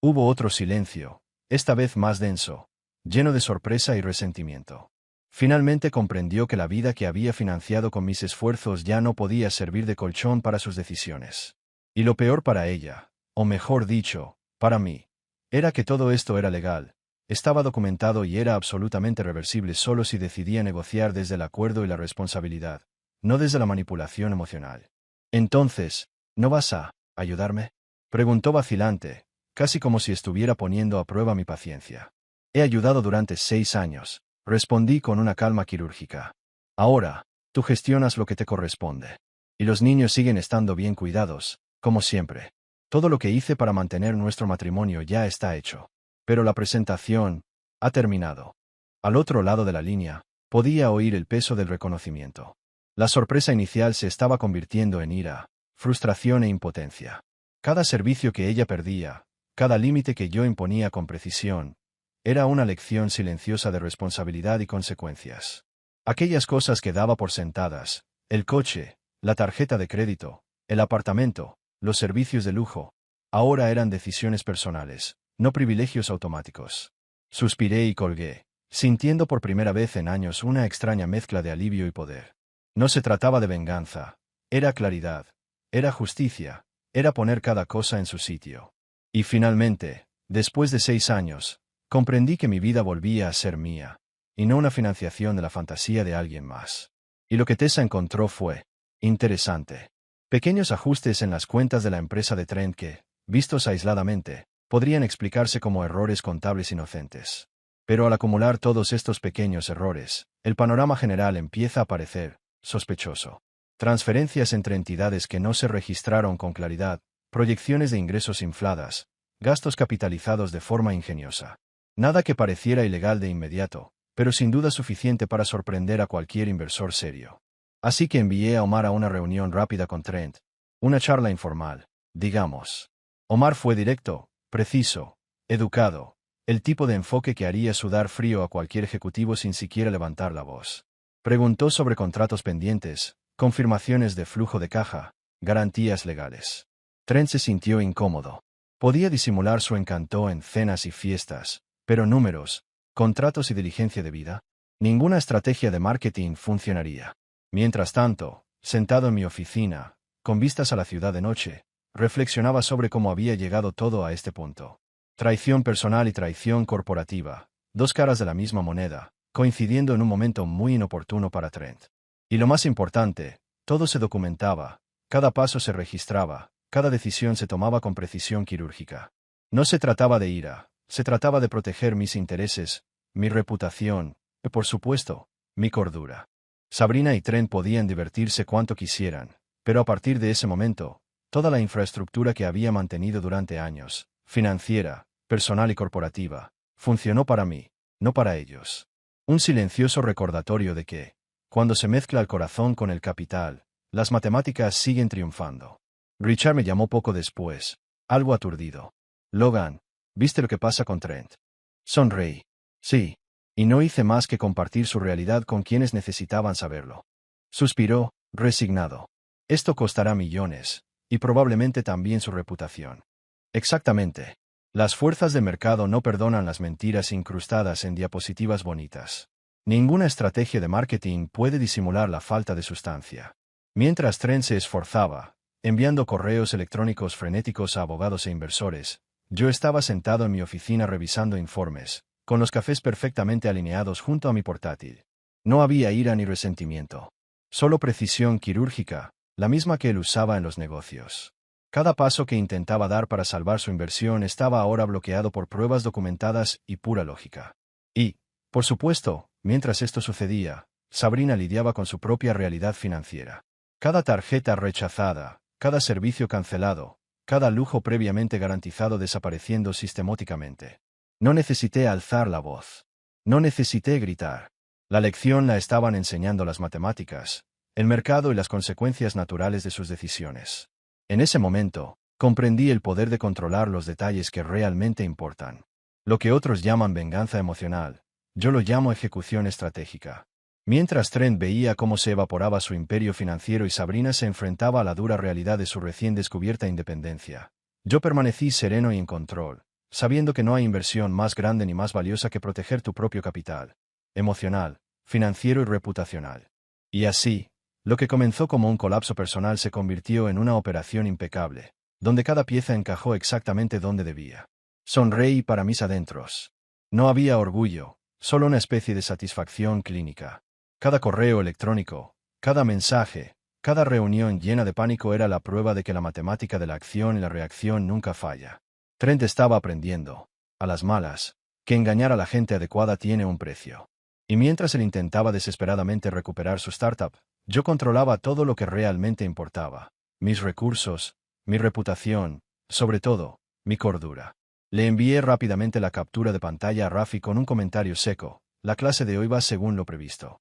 A: Hubo otro silencio, esta vez más denso, lleno de sorpresa y resentimiento. Finalmente comprendió que la vida que había financiado con mis esfuerzos ya no podía servir de colchón para sus decisiones. Y lo peor para ella, o mejor dicho, para mí, era que todo esto era legal, estaba documentado y era absolutamente reversible solo si decidía negociar desde el acuerdo y la responsabilidad, no desde la manipulación emocional. Entonces, ¿no vas a ayudarme? Preguntó vacilante, casi como si estuviera poniendo a prueba mi paciencia. He ayudado durante 6 años. Respondí con una calma quirúrgica. Ahora, tú gestionas lo que te corresponde. Y los niños siguen estando bien cuidados, como siempre. Todo lo que hice para mantener nuestro matrimonio ya está hecho. Pero la presentación ha terminado. Al otro lado de la línea, podía oír el peso del reconocimiento. La sorpresa inicial se estaba convirtiendo en ira, frustración e impotencia. Cada servicio que ella perdía, cada límite que yo imponía con precisión, era una lección silenciosa de responsabilidad y consecuencias. Aquellas cosas que daba por sentadas, el coche, la tarjeta de crédito, el apartamento, los servicios de lujo, ahora eran decisiones personales, no privilegios automáticos. Suspiré y colgué, sintiendo por primera vez en años una extraña mezcla de alivio y poder. No se trataba de venganza, era claridad, era justicia, era poner cada cosa en su sitio. Y finalmente, después de 6 años, comprendí que mi vida volvía a ser mía, y no una financiación de la fantasía de alguien más. Y lo que Tessa encontró fue interesante. Pequeños ajustes en las cuentas de la empresa de Trent que, vistos aisladamente, podrían explicarse como errores contables inocentes. Pero al acumular todos estos pequeños errores, el panorama general empieza a parecer sospechoso. Transferencias entre entidades que no se registraron con claridad, proyecciones de ingresos infladas, gastos capitalizados de forma ingeniosa. Nada que pareciera ilegal de inmediato, pero sin duda suficiente para sorprender a cualquier inversor serio. Así que envié a Omar a una reunión rápida con Trent, una charla informal, digamos. Omar fue directo, preciso, educado, el tipo de enfoque que haría sudar frío a cualquier ejecutivo sin siquiera levantar la voz. Preguntó sobre contratos pendientes, confirmaciones de flujo de caja, garantías legales. Trent se sintió incómodo. Podía disimular su encanto en cenas y fiestas, pero números, contratos y diligencia de vida, ninguna estrategia de marketing funcionaría. Mientras tanto, sentado en mi oficina, con vistas a la ciudad de noche, reflexionaba sobre cómo había llegado todo a este punto. Traición personal y traición corporativa, dos caras de la misma moneda, coincidiendo en un momento muy inoportuno para Trent. Y lo más importante, todo se documentaba, cada paso se registraba, cada decisión se tomaba con precisión quirúrgica. No se trataba de ira, se trataba de proteger mis intereses, mi reputación, y por supuesto, mi cordura. Sabrina y Trent podían divertirse cuanto quisieran, pero a partir de ese momento, toda la infraestructura que había mantenido durante años, financiera, personal y corporativa, funcionó para mí, no para ellos. Un silencioso recordatorio de que, cuando se mezcla el corazón con el capital, las matemáticas siguen triunfando. Richard me llamó poco después, algo aturdido. Logan, ¿viste lo que pasa con Trent? Sonreí. Sí. Y no hice más que compartir su realidad con quienes necesitaban saberlo. Suspiró, resignado. Esto costará millones, y probablemente también su reputación. Exactamente. Las fuerzas de mercado no perdonan las mentiras incrustadas en diapositivas bonitas. Ninguna estrategia de marketing puede disimular la falta de sustancia. Mientras Trent se esforzaba, enviando correos electrónicos frenéticos a abogados e inversores, yo estaba sentado en mi oficina revisando informes, con los cafés perfectamente alineados junto a mi portátil. No había ira ni resentimiento. Solo precisión quirúrgica, la misma que él usaba en los negocios. Cada paso que intentaba dar para salvar su inversión estaba ahora bloqueado por pruebas documentadas y pura lógica. Y, por supuesto, mientras esto sucedía, Sabrina lidiaba con su propia realidad financiera. Cada tarjeta rechazada, cada servicio cancelado, cada lujo previamente garantizado desapareciendo sistemáticamente. No necesité alzar la voz. No necesité gritar. La lección la estaban enseñando las matemáticas, el mercado y las consecuencias naturales de sus decisiones. En ese momento, comprendí el poder de controlar los detalles que realmente importan. Lo que otros llaman venganza emocional, yo lo llamo ejecución estratégica. Mientras Trent veía cómo se evaporaba su imperio financiero y Sabrina se enfrentaba a la dura realidad de su recién descubierta independencia, yo permanecí sereno y en control, sabiendo que no hay inversión más grande ni más valiosa que proteger tu propio capital, emocional, financiero y reputacional. Y así, lo que comenzó como un colapso personal se convirtió en una operación impecable, donde cada pieza encajó exactamente donde debía. Sonreí para mis adentros. No había orgullo, solo una especie de satisfacción clínica. Cada correo electrónico, cada mensaje, cada reunión llena de pánico era la prueba de que la matemática de la acción y la reacción nunca falla. Trent estaba aprendiendo, a las malas, que engañar a la gente adecuada tiene un precio. Y mientras él intentaba desesperadamente recuperar su startup, yo controlaba todo lo que realmente importaba: mis recursos, mi reputación, sobre todo, mi cordura. Le envié rápidamente la captura de pantalla a Rafi con un comentario seco: la clase de hoy va según lo previsto.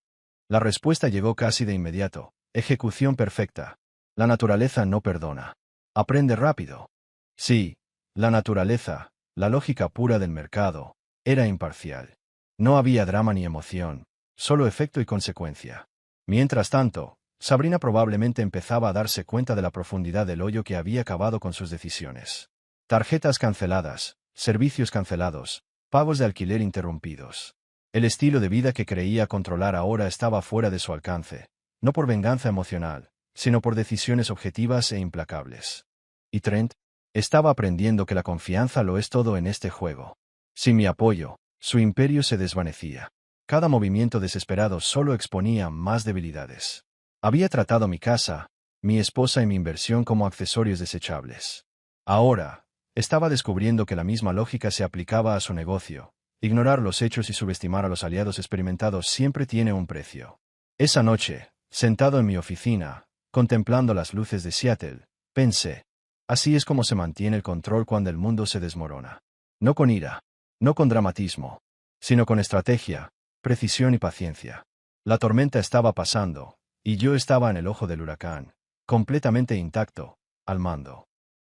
A: La respuesta llegó casi de inmediato: ejecución perfecta. La naturaleza no perdona. Aprende rápido. Sí, la naturaleza, la lógica pura del mercado, era imparcial. No había drama ni emoción, solo efecto y consecuencia. Mientras tanto, Sabrina probablemente empezaba a darse cuenta de la profundidad del hoyo que había cavado con sus decisiones. Tarjetas canceladas, servicios cancelados, pagos de alquiler interrumpidos. El estilo de vida que creía controlar ahora estaba fuera de su alcance, no por venganza emocional, sino por decisiones objetivas e implacables. Y Trent estaba aprendiendo que la confianza lo es todo en este juego. Sin mi apoyo, su imperio se desvanecía. Cada movimiento desesperado solo exponía más debilidades. Había tratado mi casa, mi esposa y mi inversión como accesorios desechables. Ahora, estaba descubriendo que la misma lógica se aplicaba a su negocio. Ignorar los hechos y subestimar a los aliados experimentados siempre tiene un precio. Esa noche, sentado en mi oficina, contemplando las luces de Seattle, pensé: así es como se mantiene el control cuando el mundo se desmorona. No con ira, no con dramatismo, sino con estrategia, precisión y paciencia. La tormenta estaba pasando, y yo estaba en el ojo del huracán, completamente intacto, al mando.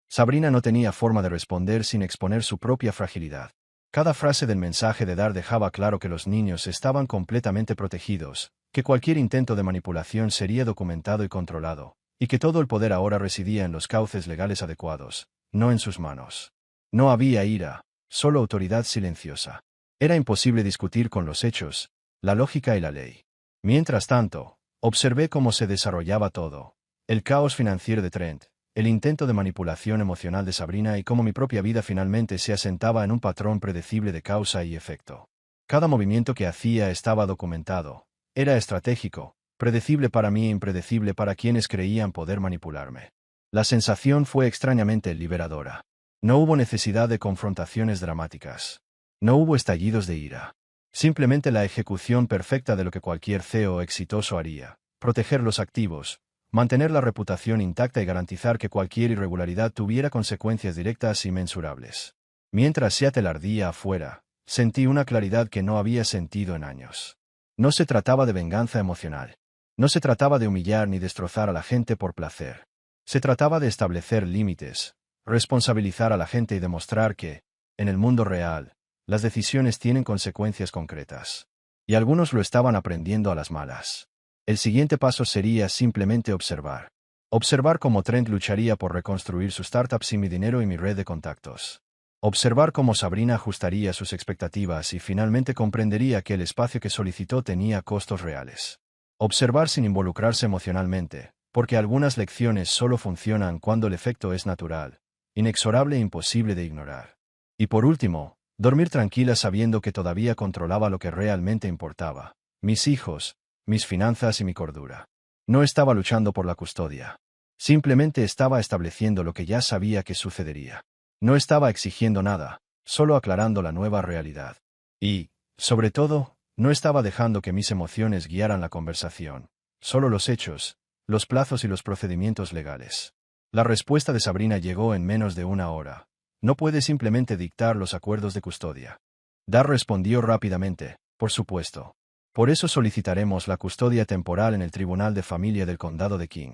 A: Sabrina no tenía forma de responder sin exponer su propia fragilidad. Cada frase del mensaje de Dar dejaba claro que los niños estaban completamente protegidos, que cualquier intento de manipulación sería documentado y controlado, y que todo el poder ahora residía en los cauces legales adecuados, no en sus manos. No había ira, solo autoridad silenciosa. Era imposible discutir con los hechos, la lógica y la ley. Mientras tanto, observé cómo se desarrollaba todo: el caos financiero de Trent, el intento de manipulación emocional de Sabrina y cómo mi propia vida finalmente se asentaba en un patrón predecible de causa y efecto. Cada movimiento que hacía estaba documentado. Era estratégico, predecible para mí e impredecible para quienes creían poder manipularme. La sensación fue extrañamente liberadora. No hubo necesidad de confrontaciones dramáticas. No hubo estallidos de ira. Simplemente la ejecución perfecta de lo que cualquier CEO exitoso haría: proteger los activos, mantener la reputación intacta y garantizar que cualquier irregularidad tuviera consecuencias directas y mensurables. Mientras Seattle ardía afuera, sentí una claridad que no había sentido en años. No se trataba de venganza emocional. No se trataba de humillar ni destrozar a la gente por placer. Se trataba de establecer límites, responsabilizar a la gente y demostrar que, en el mundo real, las decisiones tienen consecuencias concretas. Y algunos lo estaban aprendiendo a las malas. El siguiente paso sería simplemente observar. Observar cómo Trent lucharía por reconstruir su startup sin mi dinero y mi red de contactos. Observar cómo Sabrina ajustaría sus expectativas y finalmente comprendería que el espacio que solicitó tenía costos reales. Observar sin involucrarse emocionalmente, porque algunas lecciones solo funcionan cuando el efecto es natural, inexorable e imposible de ignorar. Y por último, dormir tranquila sabiendo que todavía controlaba lo que realmente importaba: mis hijos, mis finanzas y mi cordura. No estaba luchando por la custodia. Simplemente estaba estableciendo lo que ya sabía que sucedería. No estaba exigiendo nada, solo aclarando la nueva realidad. Y, sobre todo, no estaba dejando que mis emociones guiaran la conversación. Solo los hechos, los plazos y los procedimientos legales. La respuesta de Sabrina llegó en menos de una hora. No puede simplemente dictar los acuerdos de custodia. Dar respondió rápidamente: por supuesto. Por eso solicitaremos la custodia temporal en el Tribunal de Familia del Condado de King.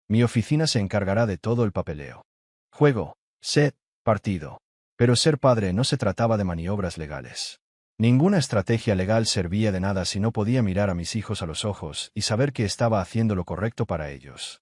A: Mi oficina se encargará de todo el papeleo. Juego, set, partido. Pero ser padre no se trataba de maniobras legales. Ninguna estrategia legal servía de nada si no podía mirar a mis hijos a los ojos y saber que estaba haciendo lo correcto para ellos.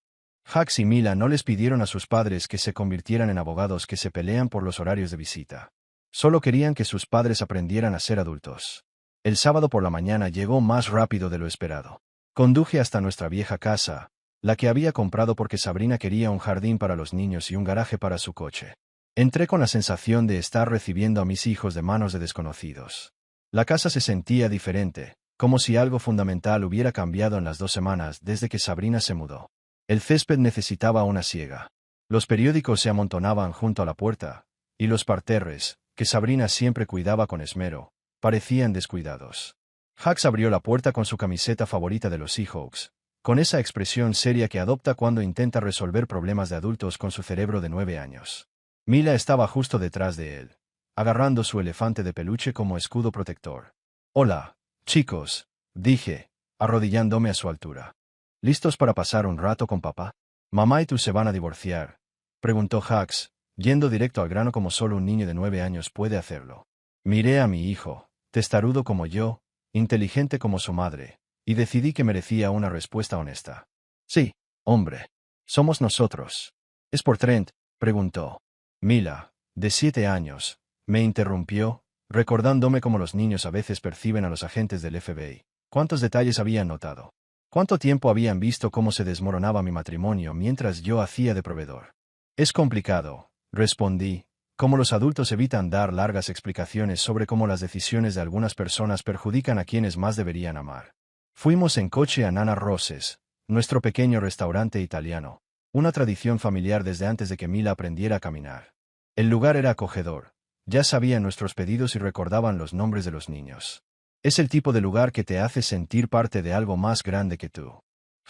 A: Hux y Mila no les pidieron a sus padres que se convirtieran en abogados que se pelean por los horarios de visita. Solo querían que sus padres aprendieran a ser adultos. El sábado por la mañana llegó más rápido de lo esperado. Conduje hasta nuestra vieja casa, la que había comprado porque Sabrina quería un jardín para los niños y un garaje para su coche. Entré con la sensación de estar recibiendo a mis hijos de manos de desconocidos. La casa se sentía diferente, como si algo fundamental hubiera cambiado en las 2 semanas desde que Sabrina se mudó. El césped necesitaba una siega. Los periódicos se amontonaban junto a la puerta, y los parterres, que Sabrina siempre cuidaba con esmero, parecían descuidados. Hux abrió la puerta con su camiseta favorita de los Seahawks, con esa expresión seria que adopta cuando intenta resolver problemas de adultos con su cerebro de 9 años. Mila estaba justo detrás de él, agarrando su elefante de peluche como escudo protector. «Hola, chicos», dije, arrodillándome a su altura. «¿Listos para pasar un rato con papá? ¿Mamá y tú se van a divorciar?», preguntó Hux, yendo directo al grano como solo un niño de 9 años puede hacerlo. Miré a mi hijo, testarudo como yo, inteligente como su madre, y decidí que merecía una respuesta honesta. «Sí, hombre. Somos nosotros». «¿Es por Trent?», preguntó. Mila, de 7 años, me interrumpió, recordándome cómo los niños a veces perciben a los agentes del FBI. ¿Cuántos detalles habían notado? ¿Cuánto tiempo habían visto cómo se desmoronaba mi matrimonio mientras yo hacía de proveedor? «Es complicado», respondí, como los adultos evitan dar largas explicaciones sobre cómo las decisiones de algunas personas perjudican a quienes más deberían amar. Fuimos en coche a Nana Rose's, nuestro pequeño restaurante italiano, una tradición familiar desde antes de que Mila aprendiera a caminar. El lugar era acogedor. Ya sabían nuestros pedidos y recordaban los nombres de los niños. Es el tipo de lugar que te hace sentir parte de algo más grande que tú.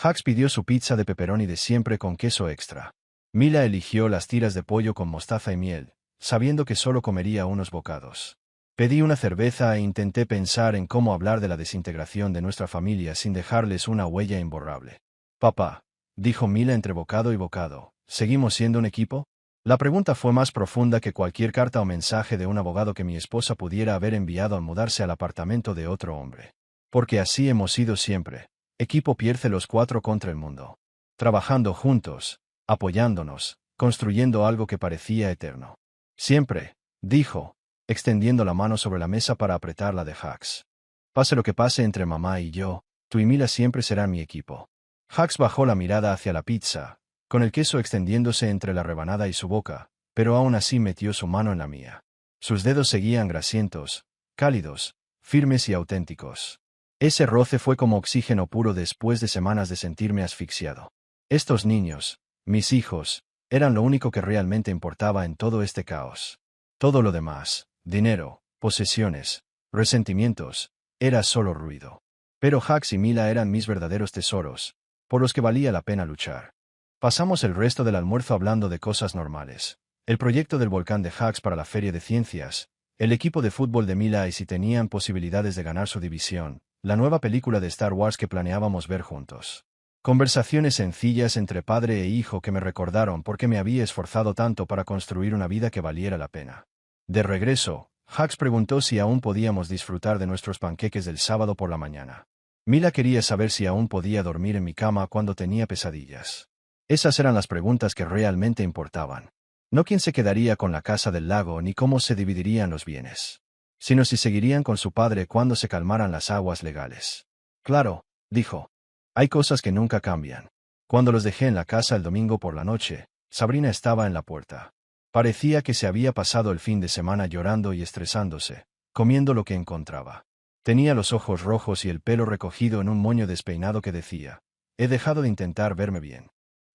A: Hux pidió su pizza de pepperoni de siempre con queso extra. Mila eligió las tiras de pollo con mostaza y miel, sabiendo que solo comería unos bocados. Pedí una cerveza e intenté pensar en cómo hablar de la desintegración de nuestra familia sin dejarles una huella imborrable. «Papá», dijo Mila entre bocado y bocado, «¿seguimos siendo un equipo?». La pregunta fue más profunda que cualquier carta o mensaje de un abogado que mi esposa pudiera haber enviado al mudarse al apartamento de otro hombre. Porque así hemos sido siempre. Equipo pierde los 4 contra el mundo. Trabajando juntos, apoyándonos, construyendo algo que parecía eterno. Siempre, dijo, extendiendo la mano sobre la mesa para apretar la de Hux. Pase lo que pase entre mamá y yo, tú y Mila siempre serán mi equipo. Hux bajó la mirada hacia la pizza, con el queso extendiéndose entre la rebanada y su boca, pero aún así metió su mano en la mía. Sus dedos seguían grasientos, cálidos, firmes y auténticos. Ese roce fue como oxígeno puro después de semanas de sentirme asfixiado. Estos niños, mis hijos, eran lo único que realmente importaba en todo este caos. Todo lo demás, dinero, posesiones, resentimientos, era solo ruido. Pero Hux y Mila eran mis verdaderos tesoros, por los que valía la pena luchar. Pasamos el resto del almuerzo hablando de cosas normales. El proyecto del volcán de Hux para la Feria de Ciencias, el equipo de fútbol de Mila y si tenían posibilidades de ganar su división, la nueva película de Star Wars que planeábamos ver juntos. Conversaciones sencillas entre padre e hijo que me recordaron por qué me había esforzado tanto para construir una vida que valiera la pena. De regreso, Hux preguntó si aún podíamos disfrutar de nuestros panqueques del sábado por la mañana. Mila quería saber si aún podía dormir en mi cama cuando tenía pesadillas. Esas eran las preguntas que realmente importaban. No quién se quedaría con la casa del lago ni cómo se dividirían los bienes, sino si seguirían con su padre cuando se calmaran las aguas legales. Claro, dijo. Hay cosas que nunca cambian. Cuando los dejé en la casa el domingo por la noche, Sabrina estaba en la puerta. Parecía que se había pasado el fin de semana llorando y estresándose, comiendo lo que encontraba. Tenía los ojos rojos y el pelo recogido en un moño despeinado que decía: he dejado de intentar verme bien.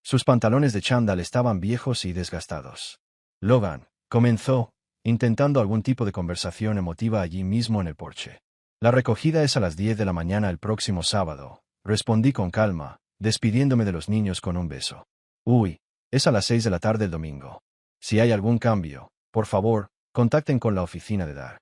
A: Sus pantalones de chándal estaban viejos y desgastados. Logan, comenzó, intentando algún tipo de conversación emotiva allí mismo en el porche. La recogida es a las 10 de la mañana el próximo sábado, respondí con calma, despidiéndome de los niños con un beso. Uy, es a las 6 de la tarde el domingo. Si hay algún cambio, por favor, contacten con la oficina de Dar.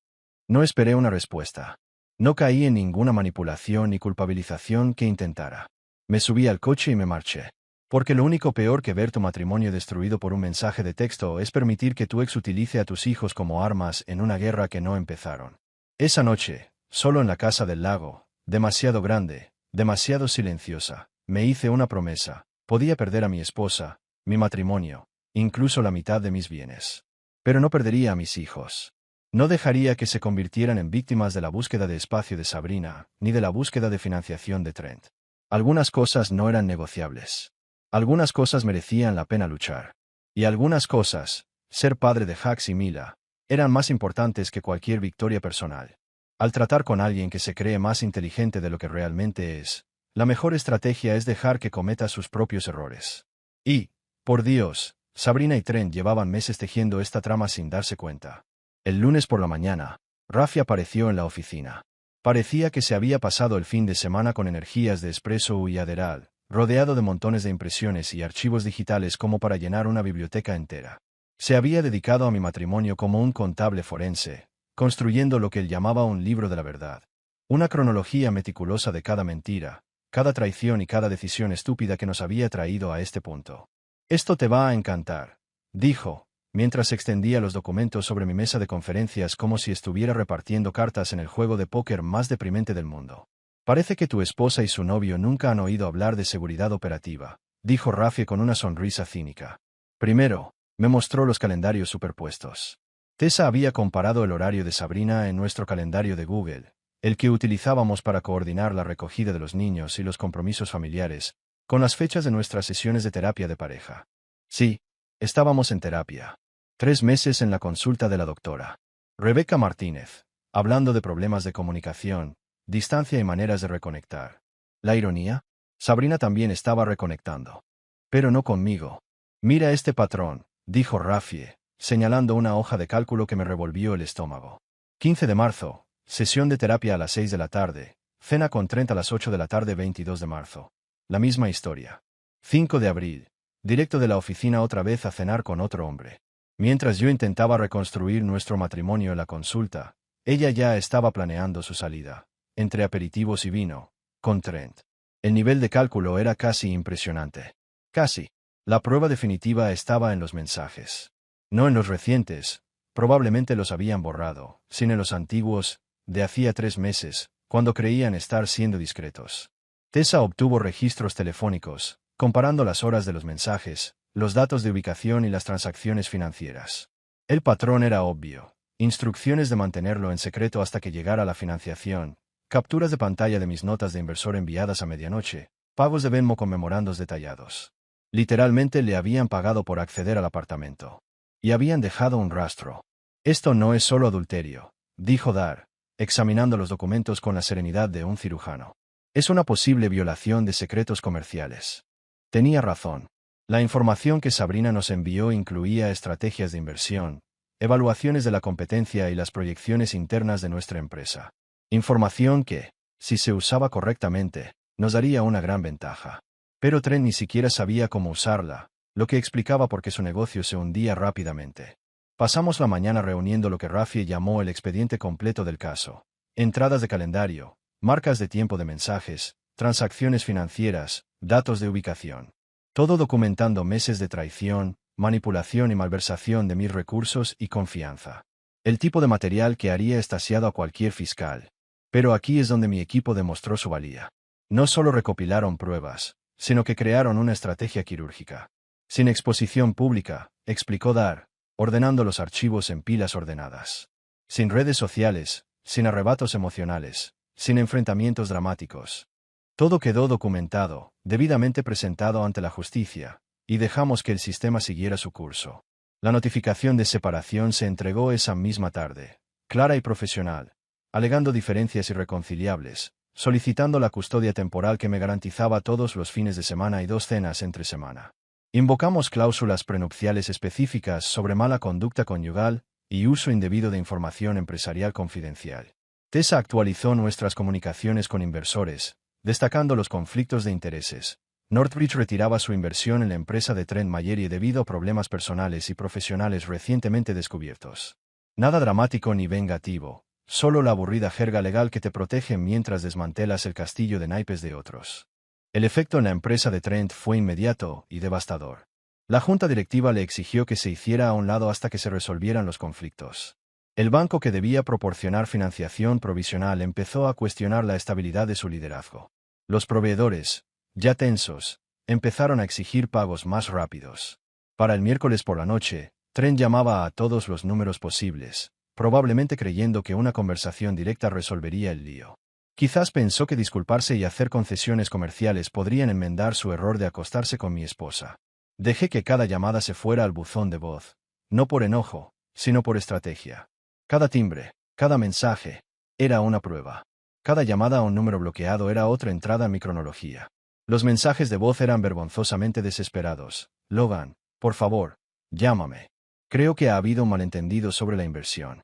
A: No esperé una respuesta. No caí en ninguna manipulación ni culpabilización que intentara. Me subí al coche y me marché. Porque lo único peor que ver tu matrimonio destruido por un mensaje de texto es permitir que tu ex utilice a tus hijos como armas en una guerra que no empezaron. Esa noche, solo en la casa del lago, demasiado grande, demasiado silenciosa, me hice una promesa: podía perder a mi esposa, mi matrimonio, incluso la mitad de mis bienes. Pero no perdería a mis hijos. No dejaría que se convirtieran en víctimas de la búsqueda de espacio de Sabrina, ni de la búsqueda de financiación de Trent. Algunas cosas no eran negociables. Algunas cosas merecían la pena luchar. Y algunas cosas, ser padre de Hux y Mila, eran más importantes que cualquier victoria personal. Al tratar con alguien que se cree más inteligente de lo que realmente es, la mejor estrategia es dejar que cometa sus propios errores. Y, por Dios, Sabrina y Trent llevaban meses tejiendo esta trama sin darse cuenta. El lunes por la mañana, Rafi apareció en la oficina. Parecía que se había pasado el fin de semana con energías de espresso y Adderall, rodeado de montones de impresiones y archivos digitales como para llenar una biblioteca entera. Se había dedicado a mi matrimonio como un contable forense, construyendo lo que él llamaba un libro de la verdad. Una cronología meticulosa de cada mentira, cada traición y cada decisión estúpida que nos había traído a este punto. Esto te va a encantar, dijo, mientras extendía los documentos sobre mi mesa de conferencias como si estuviera repartiendo cartas en el juego de póker más deprimente del mundo. Parece que tu esposa y su novio nunca han oído hablar de seguridad operativa, dijo Rafi con una sonrisa cínica. Primero, me mostró los calendarios superpuestos. Tessa había comparado el horario de Sabrina en nuestro calendario de Google, el que utilizábamos para coordinar la recogida de los niños y los compromisos familiares, con las fechas de nuestras sesiones de terapia de pareja. Sí, estábamos en terapia. 3 meses en la consulta de la doctora Rebecca Martínez, hablando de problemas de comunicación, distancia y maneras de reconectar. ¿La ironía? Sabrina también estaba reconectando. Pero no conmigo. Mira este patrón, dijo Rafi, señalando una hoja de cálculo que me revolvió el estómago. 15 de marzo, sesión de terapia a las 6 de la tarde, cena con Trent a las 8 de la tarde 22 de marzo. La misma historia. 5 de abril, directo de la oficina otra vez a cenar con otro hombre. Mientras yo intentaba reconstruir nuestro matrimonio en la consulta, ella ya estaba planeando su salida, entre aperitivos y vino, con Trent. El nivel de cálculo era casi impresionante. Casi. La prueba definitiva estaba en los mensajes. No en los recientes, probablemente los habían borrado, sino en los antiguos, de hacía 3 meses, cuando creían estar siendo discretos. Tessa obtuvo registros telefónicos, comparando las horas de los mensajes, los datos de ubicación y las transacciones financieras. El patrón era obvio: instrucciones de mantenerlo en secreto hasta que llegara la financiación, capturas de pantalla de mis notas de inversor enviadas a medianoche, pagos de Venmo con memorandos detallados. Literalmente le habían pagado por acceder al apartamento. Y habían dejado un rastro. Esto no es solo adulterio, dijo Dar, examinando los documentos con la serenidad de un cirujano. Es una posible violación de secretos comerciales. Tenía razón. La información que Sabrina nos envió incluía estrategias de inversión, evaluaciones de la competencia y las proyecciones internas de nuestra empresa. Información que, si se usaba correctamente, nos daría una gran ventaja. Pero Trent ni siquiera sabía cómo usarla, lo que explicaba por qué su negocio se hundía rápidamente. Pasamos la mañana reuniendo lo que Rafi llamó el expediente completo del caso. Entradas de calendario, marcas de tiempo de mensajes, transacciones financieras, datos de ubicación. Todo documentando meses de traición, manipulación y malversación de mis recursos y confianza. El tipo de material que haría extasiado a cualquier fiscal. Pero aquí es donde mi equipo demostró su valía. No solo recopilaron pruebas, sino que crearon una estrategia quirúrgica. Sin exposición pública, explicó Dar, ordenando los archivos en pilas ordenadas. Sin redes sociales, sin arrebatos emocionales, sin enfrentamientos dramáticos. Todo quedó documentado, debidamente presentado ante la justicia, y dejamos que el sistema siguiera su curso. La notificación de separación se entregó esa misma tarde, clara y profesional, alegando diferencias irreconciliables, solicitando la custodia temporal que me garantizaba todos los fines de semana y 2 cenas entre semana. Invocamos cláusulas prenupciales específicas sobre mala conducta conyugal y uso indebido de información empresarial confidencial. Tessa actualizó nuestras comunicaciones con inversores, destacando los conflictos de intereses. Northbridge retiraba su inversión en la empresa de Trent Mayeri debido a problemas personales y profesionales recientemente descubiertos. Nada dramático ni vengativo, solo la aburrida jerga legal que te protege mientras desmantelas el castillo de naipes de otros. El efecto en la empresa de Trent fue inmediato y devastador. La junta directiva le exigió que se hiciera a un lado hasta que se resolvieran los conflictos. El banco que debía proporcionar financiación provisional empezó a cuestionar la estabilidad de su liderazgo. Los proveedores, ya tensos, empezaron a exigir pagos más rápidos. Para el miércoles por la noche, Trent llamaba a todos los números posibles, probablemente creyendo que una conversación directa resolvería el lío. Quizás pensó que disculparse y hacer concesiones comerciales podrían enmendar su error de acostarse con mi esposa. Dejé que cada llamada se fuera al buzón de voz, no por enojo, sino por estrategia. Cada timbre, cada mensaje, era una prueba. Cada llamada a un número bloqueado era otra entrada en mi cronología. Los mensajes de voz eran vergonzosamente desesperados. Logan, por favor, llámame. Creo que ha habido un malentendido sobre la inversión.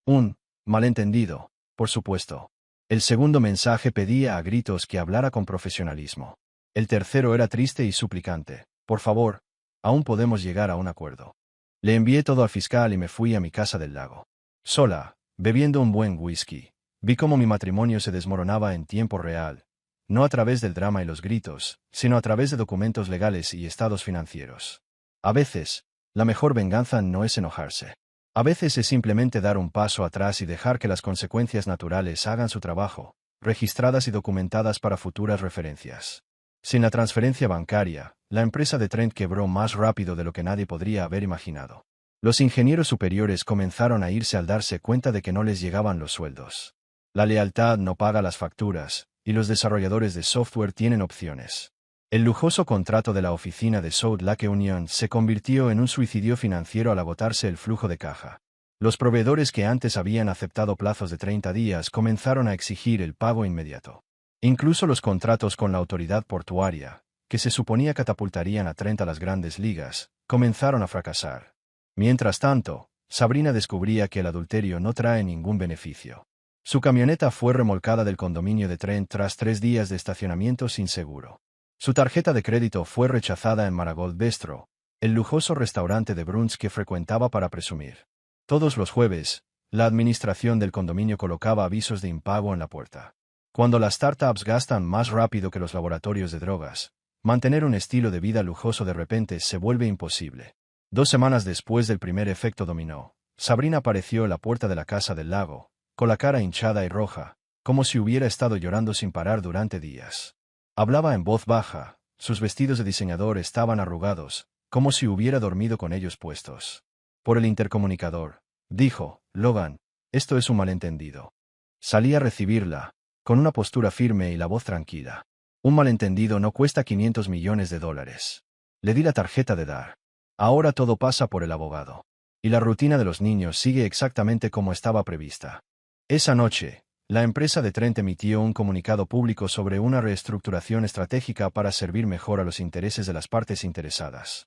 A: Un malentendido, por supuesto. El segundo mensaje pedía a gritos que hablara con profesionalismo. El tercero era triste y suplicante. Por favor, aún podemos llegar a un acuerdo. Le envié todo al fiscal y me fui a mi casa del lago. Sola, bebiendo un buen whisky, vi cómo mi matrimonio se desmoronaba en tiempo real, no a través del drama y los gritos, sino a través de documentos legales y estados financieros. A veces, la mejor venganza no es enojarse. A veces es simplemente dar un paso atrás y dejar que las consecuencias naturales hagan su trabajo, registradas y documentadas para futuras referencias. Sin la transferencia bancaria, la empresa de Trent quebró más rápido de lo que nadie podría haber imaginado. Los ingenieros superiores comenzaron a irse al darse cuenta de que no les llegaban los sueldos. La lealtad no paga las facturas, y los desarrolladores de software tienen opciones. El lujoso contrato de la oficina de South Lake Union se convirtió en un suicidio financiero al agotarse el flujo de caja. Los proveedores que antes habían aceptado plazos de 30 días comenzaron a exigir el pago inmediato. Incluso los contratos con la autoridad portuaria, que se suponía catapultarían a Trent a las grandes ligas, comenzaron a fracasar. Mientras tanto, Sabrina descubría que el adulterio no trae ningún beneficio. Su camioneta fue remolcada del condominio de Trent tras 3 días de estacionamiento sin seguro. Su tarjeta de crédito fue rechazada en Marigold Bistro, el lujoso restaurante de Bruns que frecuentaba para presumir. Todos los jueves, la administración del condominio colocaba avisos de impago en la puerta. Cuando las startups gastan más rápido que los laboratorios de drogas, mantener un estilo de vida lujoso de repente se vuelve imposible. 2 semanas después del primer efecto dominó, Sabrina apareció en la puerta de la casa del lago, con la cara hinchada y roja, como si hubiera estado llorando sin parar durante días. Hablaba en voz baja, sus vestidos de diseñador estaban arrugados, como si hubiera dormido con ellos puestos. Por el intercomunicador, dijo, Logan, esto es un malentendido. Salí a recibirla, con una postura firme y la voz tranquila. Un malentendido no cuesta $500 millones. Le di la tarjeta de Dar. Ahora todo pasa por el abogado. Y la rutina de los niños sigue exactamente como estaba prevista. Esa noche, la empresa de Trent emitió un comunicado público sobre una reestructuración estratégica para servir mejor a los intereses de las partes interesadas.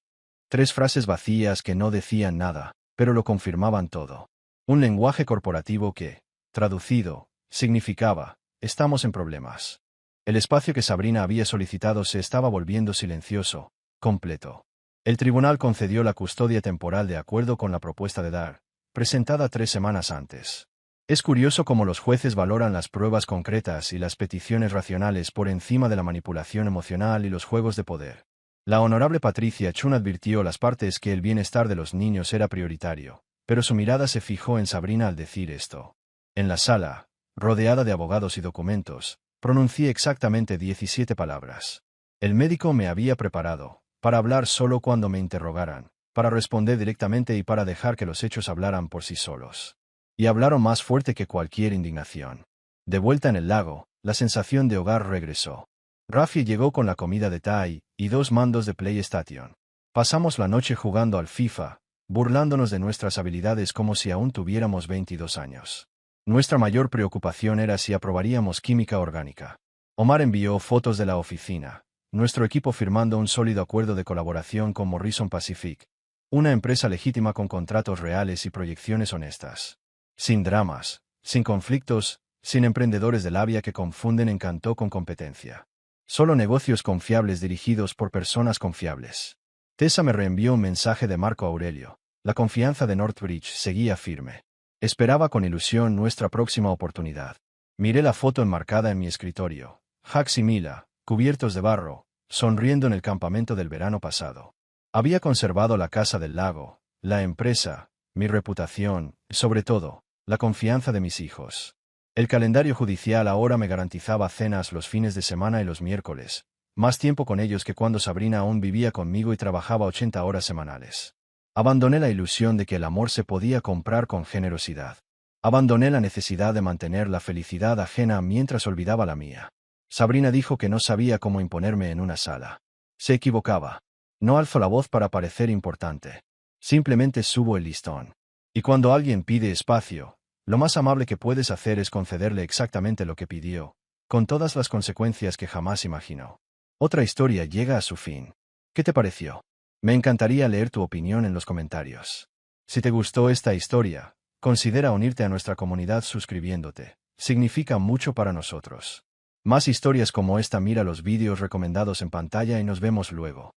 A: 3 frases vacías que no decían nada, pero lo confirmaban todo. Un lenguaje corporativo que, traducido, significaba, estamos en problemas. El espacio que Sabrina había solicitado se estaba volviendo silencioso, completo. El tribunal concedió la custodia temporal de acuerdo con la propuesta de Dar, presentada 3 semanas antes. Es curioso cómo los jueces valoran las pruebas concretas y las peticiones racionales por encima de la manipulación emocional y los juegos de poder. La honorable Patricia Chun advirtió a las partes que el bienestar de los niños era prioritario, pero su mirada se fijó en Sabrina al decir esto. En la sala, rodeada de abogados y documentos, pronuncié exactamente 17 palabras. El médico me había preparado, para hablar solo cuando me interrogaran, para responder directamente y para dejar que los hechos hablaran por sí solos. Y hablaron más fuerte que cualquier indignación. De vuelta en el lago, la sensación de hogar regresó. Rafi llegó con la comida de Tai y 2 mandos de PlayStation. Pasamos la noche jugando al FIFA, burlándonos de nuestras habilidades como si aún tuviéramos 22 años. Nuestra mayor preocupación era si aprobaríamos química orgánica. Omar envió fotos de la oficina, nuestro equipo firmando un sólido acuerdo de colaboración con Morrison Pacific, una empresa legítima con contratos reales y proyecciones honestas. Sin dramas, sin conflictos, sin emprendedores de labia que confunden encanto con competencia. Solo negocios confiables dirigidos por personas confiables. Tessa me reenvió un mensaje de Marco Aurelio. La confianza de Northbridge seguía firme. Esperaba con ilusión nuestra próxima oportunidad. Miré la foto enmarcada en mi escritorio. Jax y Mila, cubiertos de barro, sonriendo en el campamento del verano pasado. Había conservado la casa del lago, la empresa, mi reputación, y sobre todo, la confianza de mis hijos. El calendario judicial ahora me garantizaba cenas los fines de semana y los miércoles, más tiempo con ellos que cuando Sabrina aún vivía conmigo y trabajaba 80 horas semanales. Abandoné la ilusión de que el amor se podía comprar con generosidad. Abandoné la necesidad de mantener la felicidad ajena mientras olvidaba la mía. Sabrina dijo que no sabía cómo imponerme en una sala. Se equivocaba. No alzo la voz para parecer importante. Simplemente subo el listón. Y cuando alguien pide espacio, lo más amable que puedes hacer es concederle exactamente lo que pidió, con todas las consecuencias que jamás imaginó. Otra historia llega a su fin. ¿Qué te pareció? Me encantaría leer tu opinión en los comentarios. Si te gustó esta historia, considera unirte a nuestra comunidad suscribiéndote. Significa mucho para nosotros. Más historias como esta, mira los vídeos recomendados en pantalla y nos vemos luego.